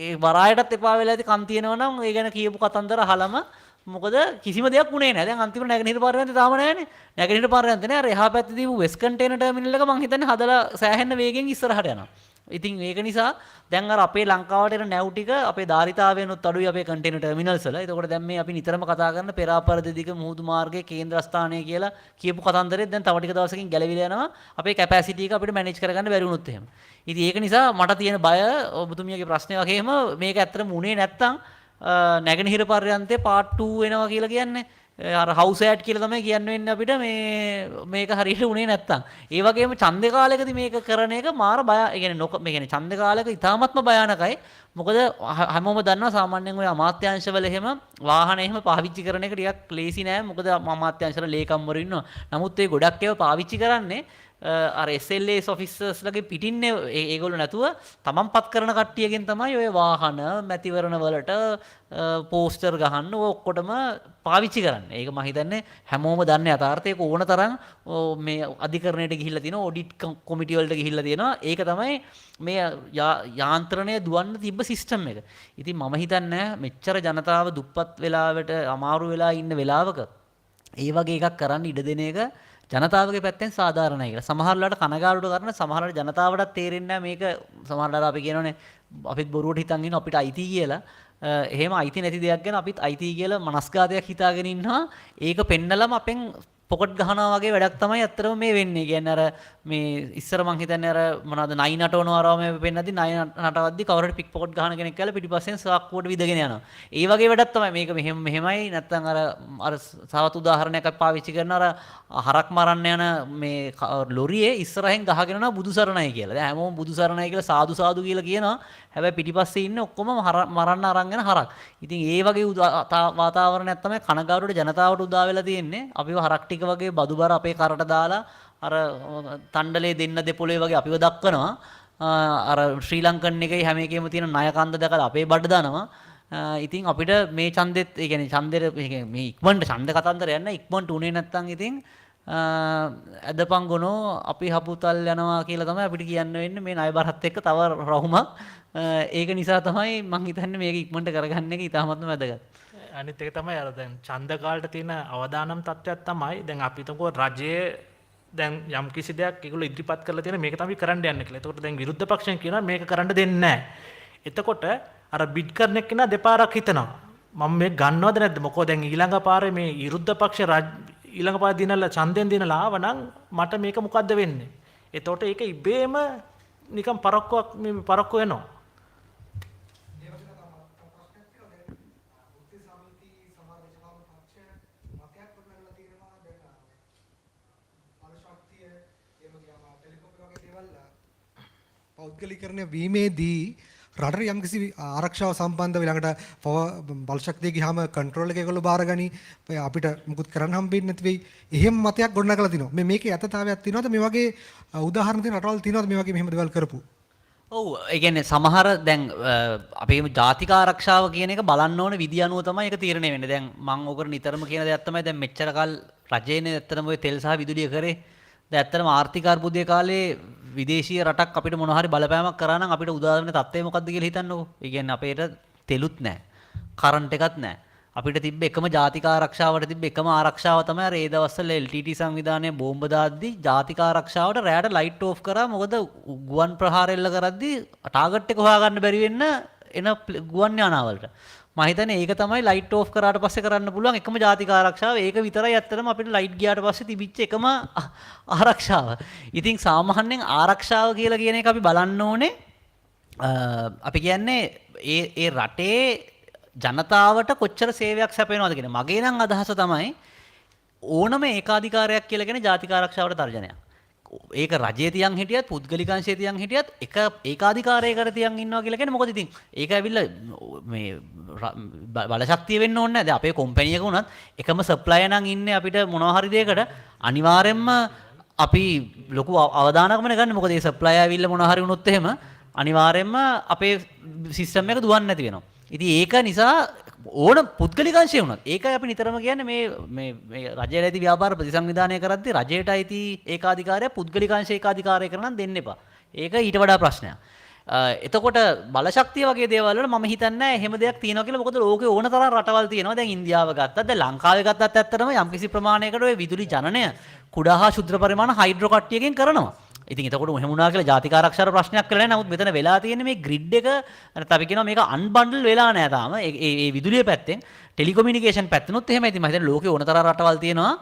ඒ වරායටත් එපා වෙලා ඇති කම් තියෙනවා නම් ඒ ගැන කියපු කතන්දර අහලම මොකද කිසිම දෙයක් වුණේ නැහැ. දැන් අන්තිමට නැගෙනහිර පර්යන්තේ තාම නැහැනේ. නැගෙනහිර පර්යන්තේ නෑ අර එහා පැත්තේ දීපු වෙස්ට් කන්ටේනර් ටර්මිනල් එක මං හිතන්නේ හදලා සෑහෙන වේගෙන් ඉස්සරහට යනවා. ඉතින් ඒක නිසා දැන් අර අපේ ලංකාවට එන නැව් ටික අපේ ධාරිතාවයනොත් අඩුයි අපේ කන්ටේනර් ටර්මිනල්ස් වල. ඒකෝට දැන් මේ අපි නිතරම කතා කරන පෙරාපරද දිග මුහුදු මාර්ගයේ කේන්ද්‍රස්ථානය කියලා කියපු කතන්දරෙත් දැන් තව ටික දවසකින් ගැලවිලා යනවා. අපේ කැපැසිටි එක අපිට මැනේජ් කරගන්න බැරි වුණොත් එහෙම. ඉතින් ඒක නිසා මට තියෙන බය ඔබතුමියගේ ප්‍රශ්නේ වගේම මේක ඇත්තටම උනේ නැත්තම් නැගෙනහිර පර්යන්තේ පාර්ට් 2 වෙනවා කියලා කියන්නේ අර හවුස් ඇඩ් කියලා තමයි කියන්න වෙන්නේ අපිට මේක හරියට උනේ නැත්තම්. ඒ වගේම ඡන්ද කාලයකදී මේක කරන එක මාර බය. ඒ කියන්නේ මේ කියන්නේ ඡන්ද කාලයක ඉතාමත්ම භයානකයි. මොකද හැමෝම දන්නවා සාමාන්‍යයෙන් ඔය අමාත්‍යාංශවල එහෙම වාහන එහෙම පාවිච්චි කරන එක ටිකක් ලේසි නෑ. මොකද අමාත්‍යාංශවල ලේකම්වරු ඉන්නවා. නමුත් ඒ ගොඩක් ඒවා පාවිච්චි කරන්නේ අර SLAs officers ලගේ පිටින්නේ ඒගොල්ලෝ නැතුව තමන්පත් කරන කට්ටියගෙන් තමයි ඔය වාහන මැතිවරණ වලට පෝස්ටර් ගහන්න ඔය ඔක්කොටම පාවිච්චි කරන්නේ. ඒක මම හිතන්නේ හැමෝම දන්නේ යථාර්ථය. ඒක ඕන තරම් මේ අධිකරණයට ගිහිල්ලා තියෙනවා, ඔඩිට් කොමිටි වලට ගිහිල්ලා තියෙනවා. ඒක තමයි මේ යාන්ත්‍රණය දුවන්න තිබ්බ සිස්ටම් එක. ඉතින් මම හිතන්නේ මෙච්චර ජනතාව දුප්පත් වෙලාවට අමාරු වෙලා ඉන්න වෙලාවක ඒ වගේ එකක් කරන්න ඉඩ දෙන එක ජනතාවගේ පැත්තෙන් සාධාරණයි කියලා. සමහරවල්ලාට කනගාටුට කරන සමහරවල් ජනතාවටත් තේරෙන්නේ නැහැ මේක. සමහරවල්ලාට අපි කියනෝනේ අපිත් බොරුවට හිතන් ඉන්න අපිට අයිති කියලා. එහෙම අයිති නැති දෙයක් ගැන අපිත් අයිති කියලා මනස්ගතයක් හිතාගෙන ඉන්නවා. ඒක පෙන්නලම අපෙන් පොකට් ගහනවා වගේ වැඩක් තමයි අත්‍තරම මේ වෙන්නේ. කියන්නේ අර මේ ඉස්සර මං හිතන්නේ අර මොනවද නයි නටවනවා අරව මේ පෙන්නද්දි නයි නටවද්දි කවුරුහරි පික් පොකට් ගහන කෙනෙක් කියලා පිටිපස්සෙන් සාක්කුවට විදගෙන යනවා. ඒ වගේ වැඩක් තමයි මේක මෙහෙමයි නැත්නම් අර තවත් උදාහරණයක් අපි පාවිච්චි කරන අර හරක් මරන්න යන මේ ලොරියේ ඉස්සරහෙන් ගහගෙන යනවා බුදු සරණයි කියලා. දැන් හැමෝම බුදු සරණයි කියලා සාදු සාදු කියලා කියනවා. හැබැයි පිටිපස්සේ ඉන්නේ ඔක්කොම මරන්න අරන් යන හරක්. ඉතින් ඒ වගේ වාතාවරණයක් තමයි කනගාටුවට ජනතාවට උදා වෙලා තියෙන්නේ. අපිව හරක් ටික වගේ බදුබර අපේ කරට දාලා අර තණ්ඩලේ දෙන්න දෙපොලේ වගේ අපිව දක්වනවා. අර ශ්‍රී ලංකන් එකේ හැම එකෙම තියෙන ණය කන්ද දැකලා අපේ බඩ දානවා. ඉතින් අපිට මේ ඡන්දෙත් ඒ කියන්නේ ඡන්දෙට මේ ඉක්මනට ඡන්ද කතන්දර යන්න ඉක්මනට උනේ නැත්තම් ඉතින් අදපන් ගොනෝ අපි හපුතල් යනවා කියලා තමයි අපිට කියන්න වෙන්නේ මේ ණය බරත් එක්ක තව රහුමක්. ඒක නිසා තමයි මම හිතන්නේ මේක ඉක්මනට කරගන්න එක ඉතාමත්ම වැදගත්. අනිත් එක තමයි අර දැන් ඡන්ද කාලට තියෙන අවදානම් තත්ත්වයක් තමයි දැන් අපි හිතමුකෝ රජයේ දැන් යම් කිසි දෙයක් ඒගොල්ලෝ ඉදිරිපත් කරලා තියෙන මේක තමයි කරන්න යන්න කියලා. එතකොට දැන් විරුද්ධ පක්ෂයෙන් කියනවා මේක කරන්න දෙන්නේ නැහැ. එතකොට අර බිඩ් කරන එක්කෙනා දෙපාරක් හිතනවා මම මේක ගන්නවද නැද්ද? මොකෝ දැන් ඊළඟ පාරේ මේ විරුද්ධ පක්ෂ ඊළඟ පාරේ දිනලා ඡන්දෙන් දිනලා ආවනම් මට මේක මොකද්ද වෙන්නේ? එතකොට ඒක ඉබේම නිකන් පරක්කු වෙනවා. පෞද්ගලිකරණය වීමේදී රටට යම්කිසි ආරක්ෂාව සම්බන්ධව ඊළඟට බල ශක්තිය ගියාම කන්ට්‍රෝල් එක ඒගොල්ලෝ බාරගනි අපිට මුකුත් කරන්න හම්බෙන්නේ නැති වෙයි. එහෙම මතයක් ගොඩනගලා තිනවා. මේකේ යථාර්ථයක් තියෙනවද? මේ වගේ උදාහරණ තියෙන රටවල් තියෙනවද මේ වගේ මෙහෙම දේවල් කරපු? ඔව් ඒ කියන්නේ සමහර දැන් අපේ ජාතික ආරක්ෂාව කියන එක බලන්න ඕන විදි අනුව තමයි ඒක තීරණය වෙන්නේ. දැන් මම ඔකට නිතරම කියන දෙයක් තමයි දැන් මෙච්චර කල් රජයේනේ ඇත්තටම ඔය තෙල් සහ විදුලිය කරේ. දැන් ඇත්තටම ආර්ථික අර්බුදයේ කාලේ විදේශීය රටක් අපිට මොන හරි බලපෑමක් කරා නම් අපිට උදාහරණ තත්ත්වය මොකක්ද කියලා හිතන්නකෝ. ඒ කියන්නේ අපේට තෙලුත් නැහැ. කරන්ට් එකත් නැහැ. අපිට තිබ්බ එකම ජාතික ආරක්ෂාවට තිබ්බ එකම ආරක්ෂාව තමයි අර ඒ දවස්වල LTT සංවිධානයේ බෝම්බ දාද්දි ජාතික ආරක්ෂාවට රැයට ලයිට් ඕෆ් කරා. මොකද ගුවන් ප්‍රහාර එල්ල කරද්දි ටාගට් එක හොයාගන්න බැරි වෙන්න එන ගුවන් යානාවලට. මම හිතන්නේ ඒක තමයි ලයිට් ඕෆ් කරාට පස්සේ කරන්න පුළුවන් එකම ජාතික ආරක්ෂාව. ඒක විතරයි ඇත්තටම අපිට ලයිට් ගියාට පස්සේ තිබිච්ච එකම ආරක්ෂාව. ඉතින් සාමාන්‍යයෙන් ආරක්ෂාව කියලා කියන එක අපි බලන්න ඕනේ අපි කියන්නේ ඒ රටේ ජනතාවට කොච්චර සේවයක් සැපයනවද කියන. මගේ නම් අදහස තමයි ඕනම ඒකාධිකාරයක් කියලා කියන ජාතික ආරක්ෂාවට තර්ජනයක්. ඒක රජයේ තියන් හිටියත් පුද්ගලිකංශයේ තියන් හිටියත් එක ඒකාධිකාරයකට තියන් ඉන්නවා කියලා කියන්නේ මොකද ඉතින් ඒක ඇවිල්ලා මේ බලශක්තිය වෙන්න ඕනේ නැහැ. දැන් අපේ කම්පැනි එක උනත් එකම සප්ලයර් නම් ඉන්නේ අපිට මොනවා හරි දෙයකට අනිවාර්යෙන්ම අපි ලොකු අවධානයක්ම ගන්න. මොකද මේ සප්ලයර් ඇවිල්ලා මොනවා හරි වුණොත් එහෙම අනිවාර්යෙන්ම අපේ සිස්ටම් එක දුවන්නේ නැති වෙනවා. ඉතින් ඒක නිසා ඕන පුද්ගලිකංශය වුණත් ඒකයි අපි නිතරම කියන්නේ මේ රජයට අයිති ව්‍යාපාර ප්‍රතිසංවිධානය කරද්දී රජයට අයිති ඒකාධිකාරය පුද්ගලිකංශ ඒකාධිකාරය කරන දෙන්න එපා. ඒක ඊට වඩා ප්‍රශ්නයක්. එතකොට බලශක්තිය වගේ දේවල් වල මම හිතන්නේ එහෙම දෙයක් තියෙනවා කියලා. මොකද ලෝකේ ඕන තරම් රටවල් තියෙනවා. දැන් ඉන්දියාව ගත්තත් දැන් ලංකාවේ ගත්තත් ඇත්තටම යම්කිසි ප්‍රමාණයකට ওই විදුලි ජනනය කුඩා හා ශුද්‍ර පරිමාණ හයිඩ්‍රෝ කට්ටියකින් කරනවා. ඉතින් එතකොට එහෙම වුණා කියලා ජාතික ආරක්ෂාවට ප්‍රශ්නයක් කියලා නෑ. නමුත් මෙතන වෙලා තියෙන්නේ මේ ග්‍රිඩ් එක නැත්නම් අපි කියනවා මේක අන්බන්ඩල් වෙලා නෑ තාම. ඒ විදුලිය පැත්තෙන් ටෙලිකොමියුනිකේෂන් පැත්තනොත් එහෙමයි. ඉතින් මම හිතන්නේ ලෝකේ ඕන තරම් රටවල් තියෙනවා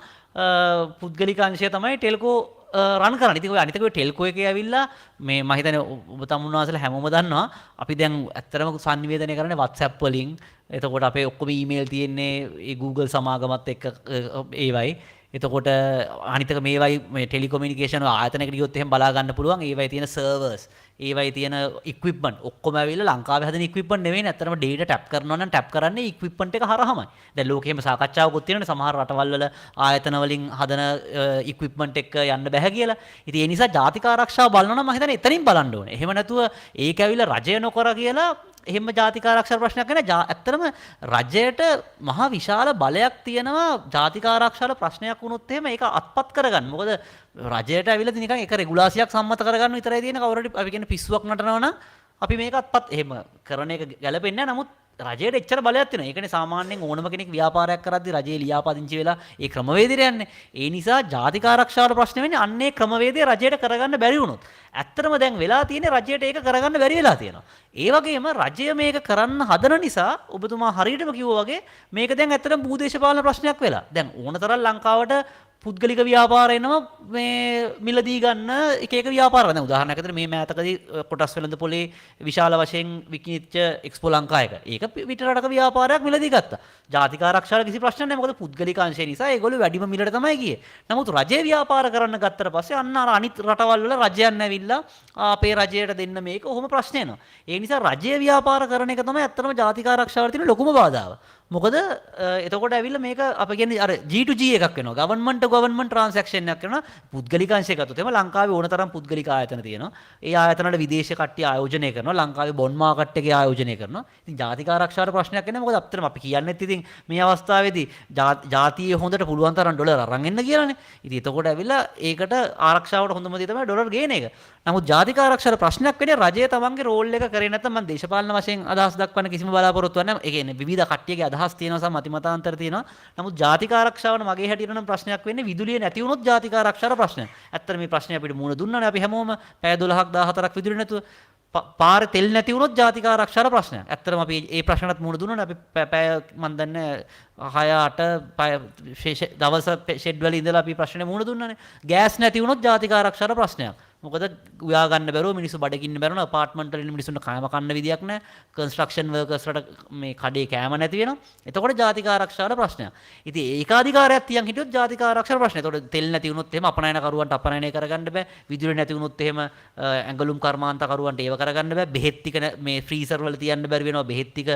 පුද්ගලික අංශය තමයි ටෙල්කෝ රන් කරන්නේ. ඉතින් ඔය අනිත් එක ටෙල්කෝ එකේ ඇවිල්ලා මේ මම හිතන්නේ ඔබ තමුන්වහන්සේලා හැමෝම දන්නවා. අපි දැන් ඇත්තටම සංනිවේදනය කරන්නේ WhatsApp වලින්. එතකොට අපේ ඔක්කොම ඊමේල් තියෙන්නේ ඒ Google සමාගමත් එක්ක ඒවයි. එතකොට අනිතක මේවයි මේ ටෙලිකොමියුනිකේෂන් ආයතනයකට ගියොත් එහෙම බලා ගන්න පුළුවන්. ඒවයි තියෙන සර්වර්ස්, ඒවයි තියෙන ඉක්විප්මන්ට් ඔක්කොම ඇවිල්ලා ලංකාවේ හදන ඉක්විප්මන්ට් නෙවෙයි. ඇත්තටම ඩේටා ටැප් කරනවා නම් ටැප් කරන්නේ ඉක්විප්මන්ට් එක හරහාමයි. දැන් ලෝකෙ එහෙම සාකච්ඡාවකුත් තියෙනනේ සමහර රටවල් වල ආයතන වලින් හදන ඉක්විප්මන්ට් එක යන්න බෑ කියලා. ඉතින් ඒ නිසා ජාතික ආරක්ෂාව බලනවා නම් මම හිතන්නේ එතනින් බලන්න ඕනේ. එහෙම නැතුව ඒක ඇවිල්ලා රජය නොකර කියලා එහෙම ජාතික ආරක්ෂා ප්‍රශ්නයක් නැහැ. ඇත්තටම රජයට මහා විශාල බලයක් තියෙනවා ජාතික ආරක්ෂාවල ප්‍රශ්නයක් වුණොත් එහෙම ඒක අත්පත් කරගන්න. මොකද රජයට ඇවිල්ලා නිකන් එක රෙගුලාසියක් සම්මත කරගන්න විතරයි තියෙන. කවුරුහරි අපි කියන්නේ පිස්සුවක් නටනවා නම් අපි මේක අත්පත් එහෙම කරන එක ගැලපෙන්නේ නැහැ. නමුත් රජයට එච්චර බලයක් තියෙනවා. ඒකනේ සාමාන්‍යයෙන් ඕනම කෙනෙක් ව්‍යාපාරයක් කරද්දී රජයේ ලියාපදිංචි වෙලා ඒ ක්‍රමවේදයට යන්නේ. ඒ නිසා ජාතික ආරක්ෂාවල ප්‍රශ්න වෙන්නේ අන්නේ ක්‍රමවේදය රජයට කරගන්න බැරි වුණොත්. ඇත්තටම දැන් වෙලා තියෙන්නේ රජයට ඒක කරගන්න බැරි වෙලා තියෙනවා. ඒ වගේම රජය මේක කරන්න හදන නිසා ඔබතුමා හරියටම කිව්වා වගේ මේක දැන් ඇත්තටම භූදේශපාලන ප්‍රශ්නයක් වෙලා. දැන් ඕනතරම් ලංකාවට පුද්ගලික ව්‍යාපාර එනවා මේ මිලදී ගන්න එක එක ව්‍යාපාර. දැන් උදාහරණයක් විදිහට මේ මෑතකදී කොටස් වෙළඳ පොලේ විශාල වශයෙන් විකිණිච්ච එක්ස්පෝ ලංකා එක. ඒක පිට රටක ව්‍යාපාරයක් මිලදී ගත්තා. ජාතික ආරක්ෂාවල කිසි ප්‍රශ්නයක් නැහැ. මොකද පුද්ගලික අංශය නිසා ඒගොල්ලෝ වැඩිම මිලට තමයි ගියේ. නමුත් රජයේ ව්‍යාපාර කරන්න ගත්තට පස්සේ අන්න අර අනිත් රටවල් වල රජයන් ඇවිල්ලා අපේ රජයට දෙන්න මේක ඔහොම ප්‍රශ්න එනවා. ඒ නිසා රජයේ ව්‍යාපාර කරන එක තමයි ඇත්තටම ජාතික ආරක්ෂාවල තියෙන ලොකුම බාධාව. මොකද එතකොට ඇවිල්ලා මේක අප කියන්නේ අර G2G එකක් වෙනවා. ගවර්න්මන්ට් ටු ගවර්න්මන්ට් ට්‍රාන්සැක්ෂන් එකක් වෙනවා. පුද්ගලික අංශය ගත්තොත් එහෙම ලංකාවේ ඕන තරම් පුද්ගලික ආයතන තියෙනවා. ඒ ආයතන වල විදේශ කට්ටිය ආයෝජනය කරනවා. ලංකාවේ බොන්ඩ් මාකට් එකේ ආයෝජනය කරනවා. ඉතින් ජාතික ආරක්ෂාවට ප්‍රශ්නයක් නැහැ. මොකද අපිටම අපි කියන්නේත් ඉතින් මේ අවස්ථාවේදී ජාතියේ හොඳට පුළුවන් තරම් ඩොලර් අරන් එන්න කියලානේ. ඉතින් එතකොට ඇවිල්ලා ඒකට ආරක්ෂාවට හොඳම දේ තමයි ඩොලර් ගේන එක. නමුත් ජාතික ආරක්ෂාවට ප්‍රශ්නයක් වෙන්නේ රජය තමන්ගේ රෝල් එක කරේ නැත්නම් මම දේශපාලන වශයෙන් අදහස් දක්වන්න කිසිම බලාපොරොත්තුවක් නැහැ. ඒ කියන්නේ විවිධ කට්ටියගේ අදහස් තියෙනවා සහ මතිමතාන්තර තියෙනවා. නමුත් ජාතික ආරක්ෂාවන මගේ හැටියට නම් ප්‍රශ්නයක් වෙන්නේ විදුලිය නැති වුණොත් ජාතික ආරක්ෂාවට ප්‍රශ්නයක්. ඇත්තට මේ ප්‍රශ්නේ අපිට මුණ දුන්නානේ අපි හැමෝම පැය 12ක් 14ක් විදුලිය නැතුව පාරේ තෙල් නැති වුණොත් ජාතික ආරක්ෂාවට ප්‍රශ්නයක්. ඇත්තටම අපි මේ ප්‍රශ්නටත් මුණ දුන්නානේ අපි පැය මන් දන්නේ 6-8 දවස් ෂෙඩ් වල ඉඳලා අපි ප්‍රශ්නේ මුණ දුන්නානේ. ගෑස් නැති වුණොත් ජාතික ආරක්ෂාවට ප්‍රශ්නයක්. මොකද උයා ගන්න බැරුව මිනිස්සු බඩගින්න බැරුව අපාර්ට්මන්ට් වල ඉන්න මිනිස්සුන්ට කෑම කන්න විදියක් නැහැ. කන්ස්ට්‍රක්ෂන් වර්කර්ස්ලට මේ කඩේ කෑම නැති වෙනවා. එතකොට ජාතික ආරක්ෂාවට ප්‍රශ්නයක්. ඉතින් ඒකාධිකාරයක් තියන් හිටියොත් ජාතික ආරක්ෂාවට ප්‍රශ්නයක්. එතකොට තෙල් නැති වුණොත් එහෙම අපනයනකරුවන්ට අපනයනය කරගන්න බෑ. විදුලි නැති වුණොත් එහෙම ඇඟලුම් කර්මාන්තකරුවන්ට ඒව කරගන්න බෑ. බෙහෙත් ටික මේ ෆ්‍රීසර් වල තියන්න බැරි වෙනවා. බෙහෙත් ටික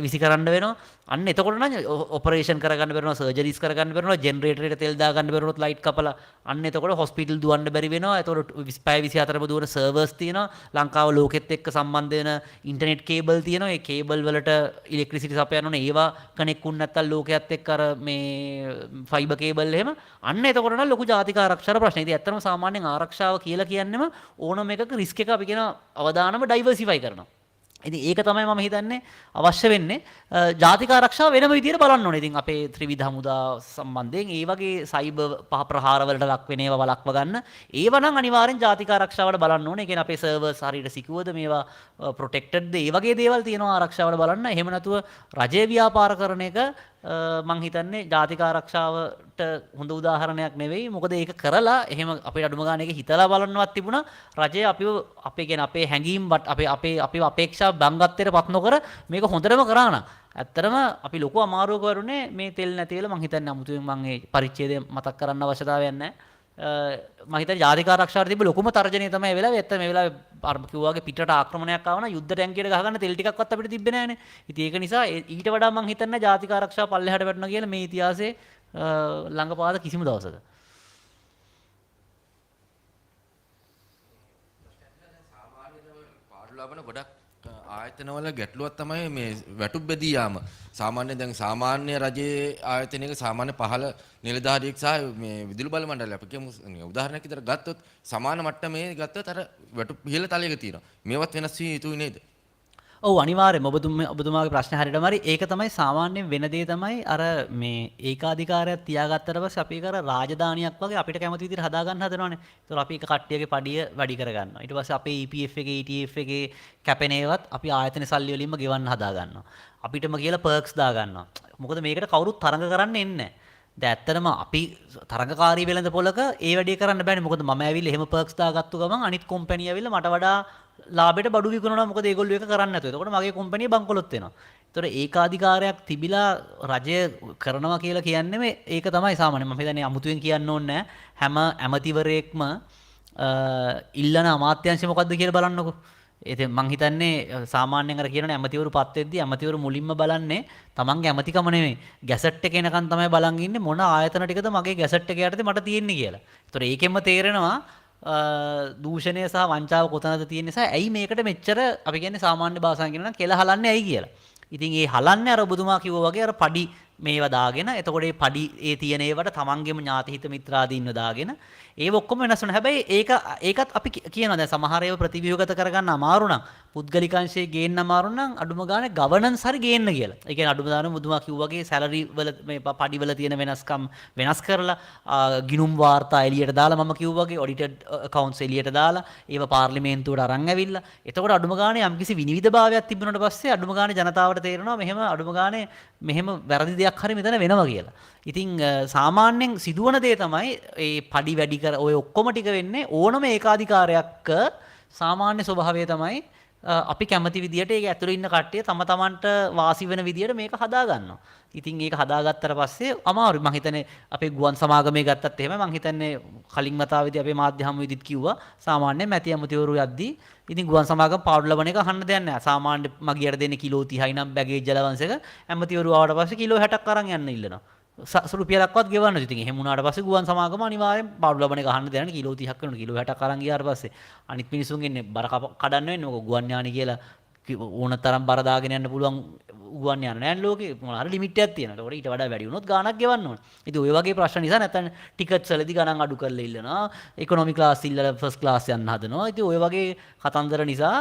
විසි කරන්න වෙනවා. අන්න එතකොට නම් ඔපරේෂන් කරගන්න බැරි වෙනවා. සර්ජරිස් කරගන්න බැරි වෙනවා. ජෙනරේටරේට තෙල් දාගන්න බැරි වුණොත් ලයිට් කපලා අන්න එතකොට හොස්පිටල් දුවන්න බැරි වෙනවා. එතකොට 25 24ම දුවන සර්වර්ස් තියෙනවා. ලංකාව ලෝකෙත් එක්ක සම්බන්ධ වෙන ඉන්ටර්නෙට් කේබල් තියෙනවා. ඒ කේබල් වලට ඉලෙක්ට්‍රිසිටි සපයන්න ඕනේ. ඒවා කනෙක්ට් වුණ නැත්නම් ලෝකයේත් එක්ක අර මේ ෆයිබර් කේබල් එහෙම. අන්න එතකොට නම් ලොකු ජාතික ආරක්ෂාර ප්‍රශ්න. ඉතින් ඇත්තටම සාමාන්‍යයෙන් ආරක්ෂාව කියලා කියන්නේම ඕනම එකක රිස්ක් එක අපි කියන අවදානම ඩයිවර්සිෆයි කරනවා. ඉතින් ඒක තමයි මම හිතන්නේ අවශ්‍ය වෙන්නේ. ජාතික ආරක්ෂාව වෙනම විදියට බලන්න ඕනේ. ඉතින් අපේ ත්‍රිවිධ හමුදා සම්බන්ධයෙන් ඒ වගේ සයිබර් ප්‍රහාර වලට ලක් වෙන ඒවා වළක්ව ගන්න. ඒව නම් අනිවාර්යෙන් ජාතික ආරක්ෂාවට බලන්න ඕනේ. ඒ කියන්නේ අපේ සර්වර්ස් හරියට සිකියුවර්ද මේවා ප්‍රොටෙක්ටඩ්ද ඒ වගේ දේවල් තියෙනවා ආරක්ෂාවට බලන්න. එහෙම නැතුව රජයේ ව්‍යාපාර කරන එක මං හිතන්නේ ජාතික ආරක්ෂාවට හොඳ උදාහරණයක් නෙවෙයි. මොකද ඒක කරලා එහෙම අපේ අඩුම ගානේ ඒක හිතලා බලන්නවත් තිබුණා. රජය අපිව අපේ කියන්නේ අපේ හැඟීම් අපේ අපේක්ෂා බංගත්තයට පත් නොකර මේක හොඳටම කරා නම් ඇත්තටම අපි ලොකු අමාරුවක වරුනේ මේ තෙල් නැති වෙලා මං හිතන්නේ අමුතුවෙන් මං මේ පරිච්ඡේදය මතක් කරන්න අවශ්‍යතාවයක් නැහැ. මම හිතන්නේ ජාතික ආරක්ෂාවට තිබ්බ ලොකුම තර්ජනය තමයි මේ වෙලාවේ. ඇත්ත මේ වෙලාවේ අර කිව්වාගේ පිටරට ආක්‍රමණයක් ආව නම් යුද්ධ ටැංකියට ගහගන්න තෙල් ටිකක්වත් අපිට තිබ්බේ නැහනේ. ඉතින් ඒක නිසා ඊට වඩා මම හිතන්නේ ජාතික ආරක්ෂාව පල්ලෙහාට වැටුණා කියලා මේ ඉතිහාසයේ ළඟපාත කිසිම දවසක. පාඩුලාවන ගොඩක් ආයතනවල ගැටලුවක් තමයි මේ වැටුප් බෙදී යාම. සාමාන්‍ය දැන් සාමාන්‍ය රජයේ ආයතනයක සාමාන්‍ය පහළ නිලධාරියෙක් සහ මේ විදුලි බල මණ්ඩලය අපි කියමු උදාහරණයක් විදිහට ගත්තොත් සමාන මට්ටමේ ගත්තොත් අර වැටුප් ඉහළ තලයක තියෙනවා. මේවත් වෙනස් වී යුතුයි නේද? ඔව් අනිවාර්යයෙන්ම ඔබතුමාගේ ප්‍රශ්නේ හරියටම හරි. ඒක තමයි සාමාන්‍යයෙන් වෙන දේ තමයි අර මේ ඒකාධිකාරයක් තියාගත්තට පස්සේ අපි ඒක අර රාජධානියක් වගේ අපිට කැමති විදිහට හදා ගන්න හදනවානේ. ඒතකොට අපි ඒක කට්ටියගේ පඩිය වැඩි කර ගන්නවා. ඊට පස්සේ අපේ EPF එකේ ETF එකේ කැපෙන ඒවත් අපි ආයතන සල්ලි වලින්ම ගෙවන්න හදා ගන්නවා. අපිටම කියලා perks දා ගන්නවා. මොකද මේකට කවුරුත් තරඟ කරන්න එන්නේ නැහැ. දැන් ඇත්තටම අපි තරඟකාරී වෙළඳ පොලක ඒ වැඩේ කරන්න බෑනේ. මොකද මම ඇවිල්ලා එහෙම perks දාගත්තු ගමන් අනිත් කම්පැනි ඇවිල්ලා මට වඩා ලාභයට බඩු විකුණනවා. මොකද ඒගොල්ලෝ ඒක කරන්නේ නැතුව. එතකොට මගේ කම්පැනි බංකොලොත් වෙනවා. ඒතකොට ඒකාධිකාරයක් තිබිලා රජය කරනවා කියලා කියන්නේ ඒක තමයි සාමාන්‍ය. මම හිතන්නේ අමුතුවෙන් කියන්න ඕනේ නැහැ. හැම ඇමතිවරයෙක්ම ඉල්ලන අමාත්‍යාංශය මොකද්ද කියලා බලන්නකෝ. ඉතින් මං හිතන්නේ සාමාන්‍යයෙන් අර කියනනේ ඇමතිවරු පත් වෙද්දී ඇමතිවරු මුලින්ම බලන්නේ තමන්ගේ ඇමතිකම නෙමෙයි ගැසට් එක එනකන් තමයි බලන් ඉන්නේ මොන ආයතන ටිකද මගේ ගැසට් එක යටතේ මට තියෙන්නේ කියලා. ඒතර ඒකෙන්ම තේරෙනවා දූෂණය සහ වංචාව කොතනද තියෙන්නේ සහ ඇයි මේකට මෙච්චර අපි කියන්නේ සාමාන්‍ය භාෂාවෙන් කියනවා නම් කෙල හලන්නේ ඇයි කියලා. ඉතින් ඒ හලන්නේ අර ඔබතුමා කිව්වා වගේ අර පඩි මේවා දාගෙන එතකොට ඒ පඩි ඒ තියෙන ඒවට තමන්ගේම ඥාති හිත මිත්‍රාදීන්ව දාගෙන ඒව ඔක්කොම වෙනස් වෙනවා. හැබැයි ඒකත් අපි කියනවා දැන් සමහර ඒවා ප්‍රතිව්‍යුහගත කරගන්න අමාරු නම් පුද්ගලිකංශයේ ගේන්න අමාරු නම් අඩුම ගානේ ගවර්නන්ස් හරි ගේන්න කියලා. ඒ කියන්නේ අඩුම ගානේ මුදුමා කිව්වා වගේ සැලරි වල මේ පඩි වල තියෙන වෙනස්කම් වෙනස් කරලා ගිණුම් වාර්තා එළියට දාලා මම කිව්වා වගේ ඔඩිටඩ් accounts එළියට දාලා ඒව පාර්ලිමේන්තුවට අරන් ඇවිල්ලා එතකොට අඩුම ගානේ යම්කිසි විනිවිදභාවයක් තිබුණාට පස්සේ අඩුම ගානේ ජනතාවට තේරෙනවා මෙහෙම අඩුම ගානේ මෙහෙම වැරදි දෙයක් හරි මෙතන වෙනවා කියලා. ඉතින් සාමාන්‍යයෙන් සිදුවන දේ තමයි ඒ පඩි වැඩි කර ඔය ඔක්කොම ටික වෙන්නේ ඕනම ඒකාධිකාරයක සාමාන්‍ය ස්වභාවය තමයි අපි කැමති විදියට ඒක ඇතුළේ ඉන්න කට්ටිය තම තමන්ට වාසි වෙන විදියට මේක හදා ගන්නවා. ඉතින් ඒක හදාගත්තට පස්සේ අමාරුයි. මම හිතන්නේ අපේ ගුවන් සමාගමේ ගත්තත් එහෙම මම හිතන්නේ කලින් වතාවේදී අපේ මාධ්‍ය හමුවේදීත් කිව්වා සාමාන්‍යයෙන් මැති ඇමතිවරු යද්දී ඉතින් ගුවන් සමාගම පාඩු ලබන එක අහන්න දෙයක් නැහැ. සාමාන්‍ය මගියට දෙන්නේ කිලෝ 30යි නම් බැගේජ් ජලවංශ එක ඇමතිවරු ආවට පස්සේ කිලෝ 60ක් අරන් යන්න ඉල්ලනවා. රුපියලක්වත් ගෙවන්න. ඉතින් එහෙම වුණාට පස්සේ ගුවන් සමාගම අනිවාර්යෙන් පාඩු ලබන එක අහන්න දෙන්නේ කිලෝ 30ක් වෙනවා. කිලෝ 60ක් අරන් ගියාට පස්සේ අනිත් මිනිසුන් එන්නේ බර කඩන්න වෙන්නේ. මොකද ගුවන් යානි කියලා ඕන තරම් බර දාගෙන යන්න පුළුවන් ගුවන් යාන නෑ ලෝකේ. මොන හරි ලිමිට් එකක් තියෙනවා. ඒකට ඊට වඩා වැඩි වුණොත් ගාණක් ගෙවන්න ඕන. ඉතින් ඔය වගේ ප්‍රශ්න නිසා නැත්නම් ටිකට්ස් වලදී ගණන් අඩු කරලා ඉල්ලනවා. ඉකොනොමි ක්ලාස් ඉල්ලලා ෆස්ට් ක්ලාස් යන්න හදනවා. ඉතින් ඔය වගේ කතන්දර නිසා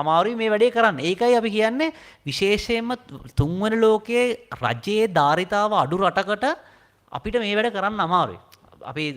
අමාරුයි මේ වැඩේ කරන්න. ඒකයි අපි කියන්නේ විශේෂයෙන්ම තුන්වන ලෝකයේ රජයේ ධාරිතාව අඩු රටකට අපිට මේ වැඩ කරන්න අමාරුයි.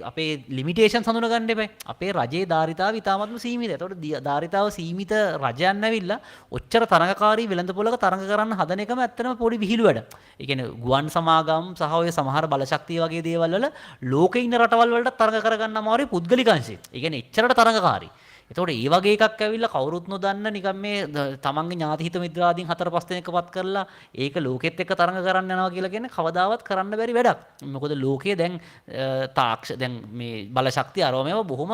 අපේ ලිමිටේෂන්ස් හඳුන ගන්න එපා. අපේ රජයේ ධාරිතාව ඉතාමත්ම සීමිතයි. ඒතකොට ධාරිතාව සීමිත රජයන් ඇවිල්ලා ඔච්චර තරඟකාරී වෙළඳපොළක තරඟ කරන්න හදන එකම ඇත්තටම පොඩි විහිළු වැඩ. ඒ කියන්නේ ගුවන් සමාගම් සහ ඔය සමහර බලශක්තිය වගේ දේවල් වල ලෝකේ ඉන්න රටවල් වලට තරඟ කරගන්න අමාරුයි පුද්ගලිකංශේ. ඒ කියන්නේ එච්චරට තරඟකාරී. එතකොට ඒ වගේ එකක් ඇවිල්ලා කවුරුත් නොදන්න නිකන් මේ තමන්ගේ ඥාති හිත මිත්‍රාදීන් 4-5 දෙනෙක්පත් කරලා ඒක ලෝකෙත් එක්ක තරඟ කරන්න යනවා කියලා කියන්නේ කවදාවත් කරන්න බැරි වැඩක්. මොකද ලෝකයේ දැන් දැන් මේ බලශක්තිය අරවමව බොහොම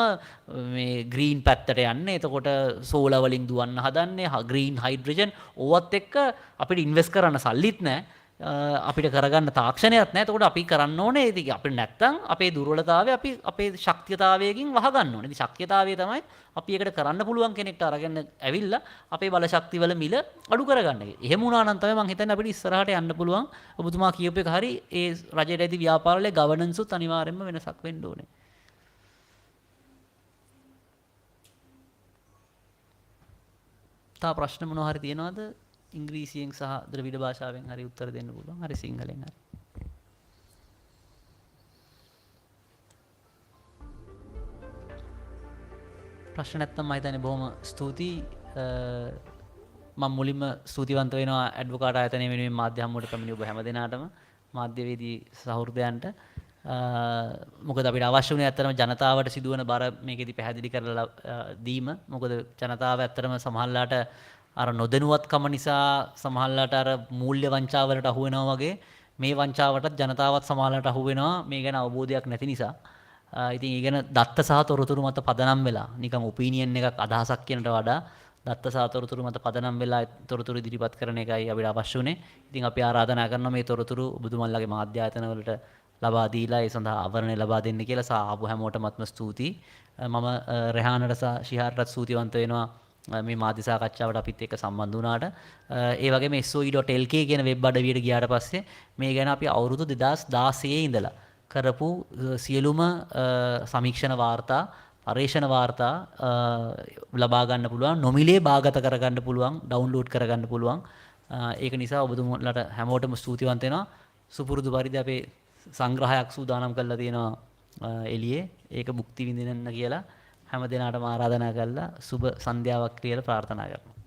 මේ ග්‍රීන් පැත්තට යන්නේ. එතකොට සෝලර් වලින් දුවන්න හදන්නේ ග්‍රීන් හයිඩ්‍රජන් ඕවත් එක්ක අපිට ඉන්වෙස්ට් කරන්න සල්ලිත් නැහැ. අපිට කරගන්න තාක්ෂණයක් නැහැ. එතකොට අපි කරන්න ඕනේ ඉතින් අපිට නැත්තම් අපේ දුර්වලතාවය අපි අපේ ශක්තියතාවයකින් වහගන්න ඕනේ. ඉතින් ශක්තියතාවය තමයි අපි ඒකට කරන්න පුළුවන් කෙනෙක්ට අරගෙන ඇවිල්ලා අපේ බල ශක්තිවල මිල අඩු කරගන්න එක. එහෙම වුණා නම් තමයි මම හිතන්නේ අපිට ඉස්සරහට යන්න පුළුවන්. ඔබතුමා කියපු එක හරි ඒ රජයට ඇති ව්‍යාපාරවල ගවර්නන්ස් උත් අනිවාර්යයෙන්ම වෙනසක් වෙන්න ඕනේ. තා ප්‍රශ්න මොනවා හරි තියෙනවද? ඉංග්‍රීසියෙන් සහ ද්‍රවිඩ භාෂාවෙන් හරි උත්තර දෙන්න පුළුවන්. හරි සිංහලෙන් හරි. ප්‍රශ්න නැත්නම් මම හිතන්නේ බොහොම ස්තුතියි. මම මුලින්ම ස්තුතිවන්ත වෙනවා ඇඩ්වොකාට් ආයතනය වෙනුවෙන් මාධ්‍ය හමුවට පැමිණි ඔබ හැමදෙනාටම මාධ්‍යවේදී සහෘදයන්ට. මොකද අපිට අවශ්‍ය වුණේ ඇත්තටම ජනතාවට සිදුවන බර මේකෙදි පැහැදිලි කරලා දීම. මොකද ජනතාව ඇත්තටම සමහරලාට අර නොදැනුවත්කම නිසා සමහරලාට අර මූල්‍ය වංචාවලට අහු වෙනවා වගේ මේ වංචාවටත් ජනතාවත් සමහරලාට අහු වෙනවා මේ ගැන අවබෝධයක් නැති නිසා. ඉතින් ඒ ගැන දත්ත සහ තොරතුරු මත පදනම් වෙලා නිකම් ඔපිනියන් එකක් අදහසක් කියනට වඩා දත්ත සහ තොරතුරු මත පදනම් වෙලා තොරතුරු ඉදිරිපත් කරන එකයි අපිට අවශ්‍ය වුණේ. ඉතින් අපි ආරාධනා කරනවා මේ තොරතුරු ඔබතුමන්ලගේ මාධ්‍ය ආයතන වලට ලබා දීලා ඒ සඳහා ආවරණය ලබා දෙන්න කියලා සහ ආපු හැමෝටමත්ම ස්තුතියි. මම රෙහානට සහ ශිහාර්ටත් ස්තුතිවන්ත වෙනවා මේ මාධ්‍ය සාකච්ඡාවට අපිත් එක්ක සම්බන්ධ වුණාට. ඒ වගේම SOE.lk කියන වෙබ් අඩවියට ගියාට පස්සේ මේ ගැන අපි අවුරුදු 2016 ඉඳලා කරපු සියලුම සමීක්ෂණ වාර්තා පර්යේෂණ වාර්තා ලබා ගන්න පුළුවන්, නොමිලේ භාගත කරගන්න පුළුවන්, ඩවුන්ලෝඩ් කරගන්න පුළුවන්. ඒක නිසා ඔබතුමන්ලට හැමෝටම ස්තුතිවන්ත වෙනවා. සුපුරුදු පරිදි අපේ සංග්‍රහයක් සූදානම් කරලා තියෙනවා එළියේ. ඒක භුක්ති විඳින්න කියලා හැම දිනාටම ආරාධනා කරලා සුබ සන්ධ්‍යාවක් කියලා ප්‍රාර්ථනා කරනවා.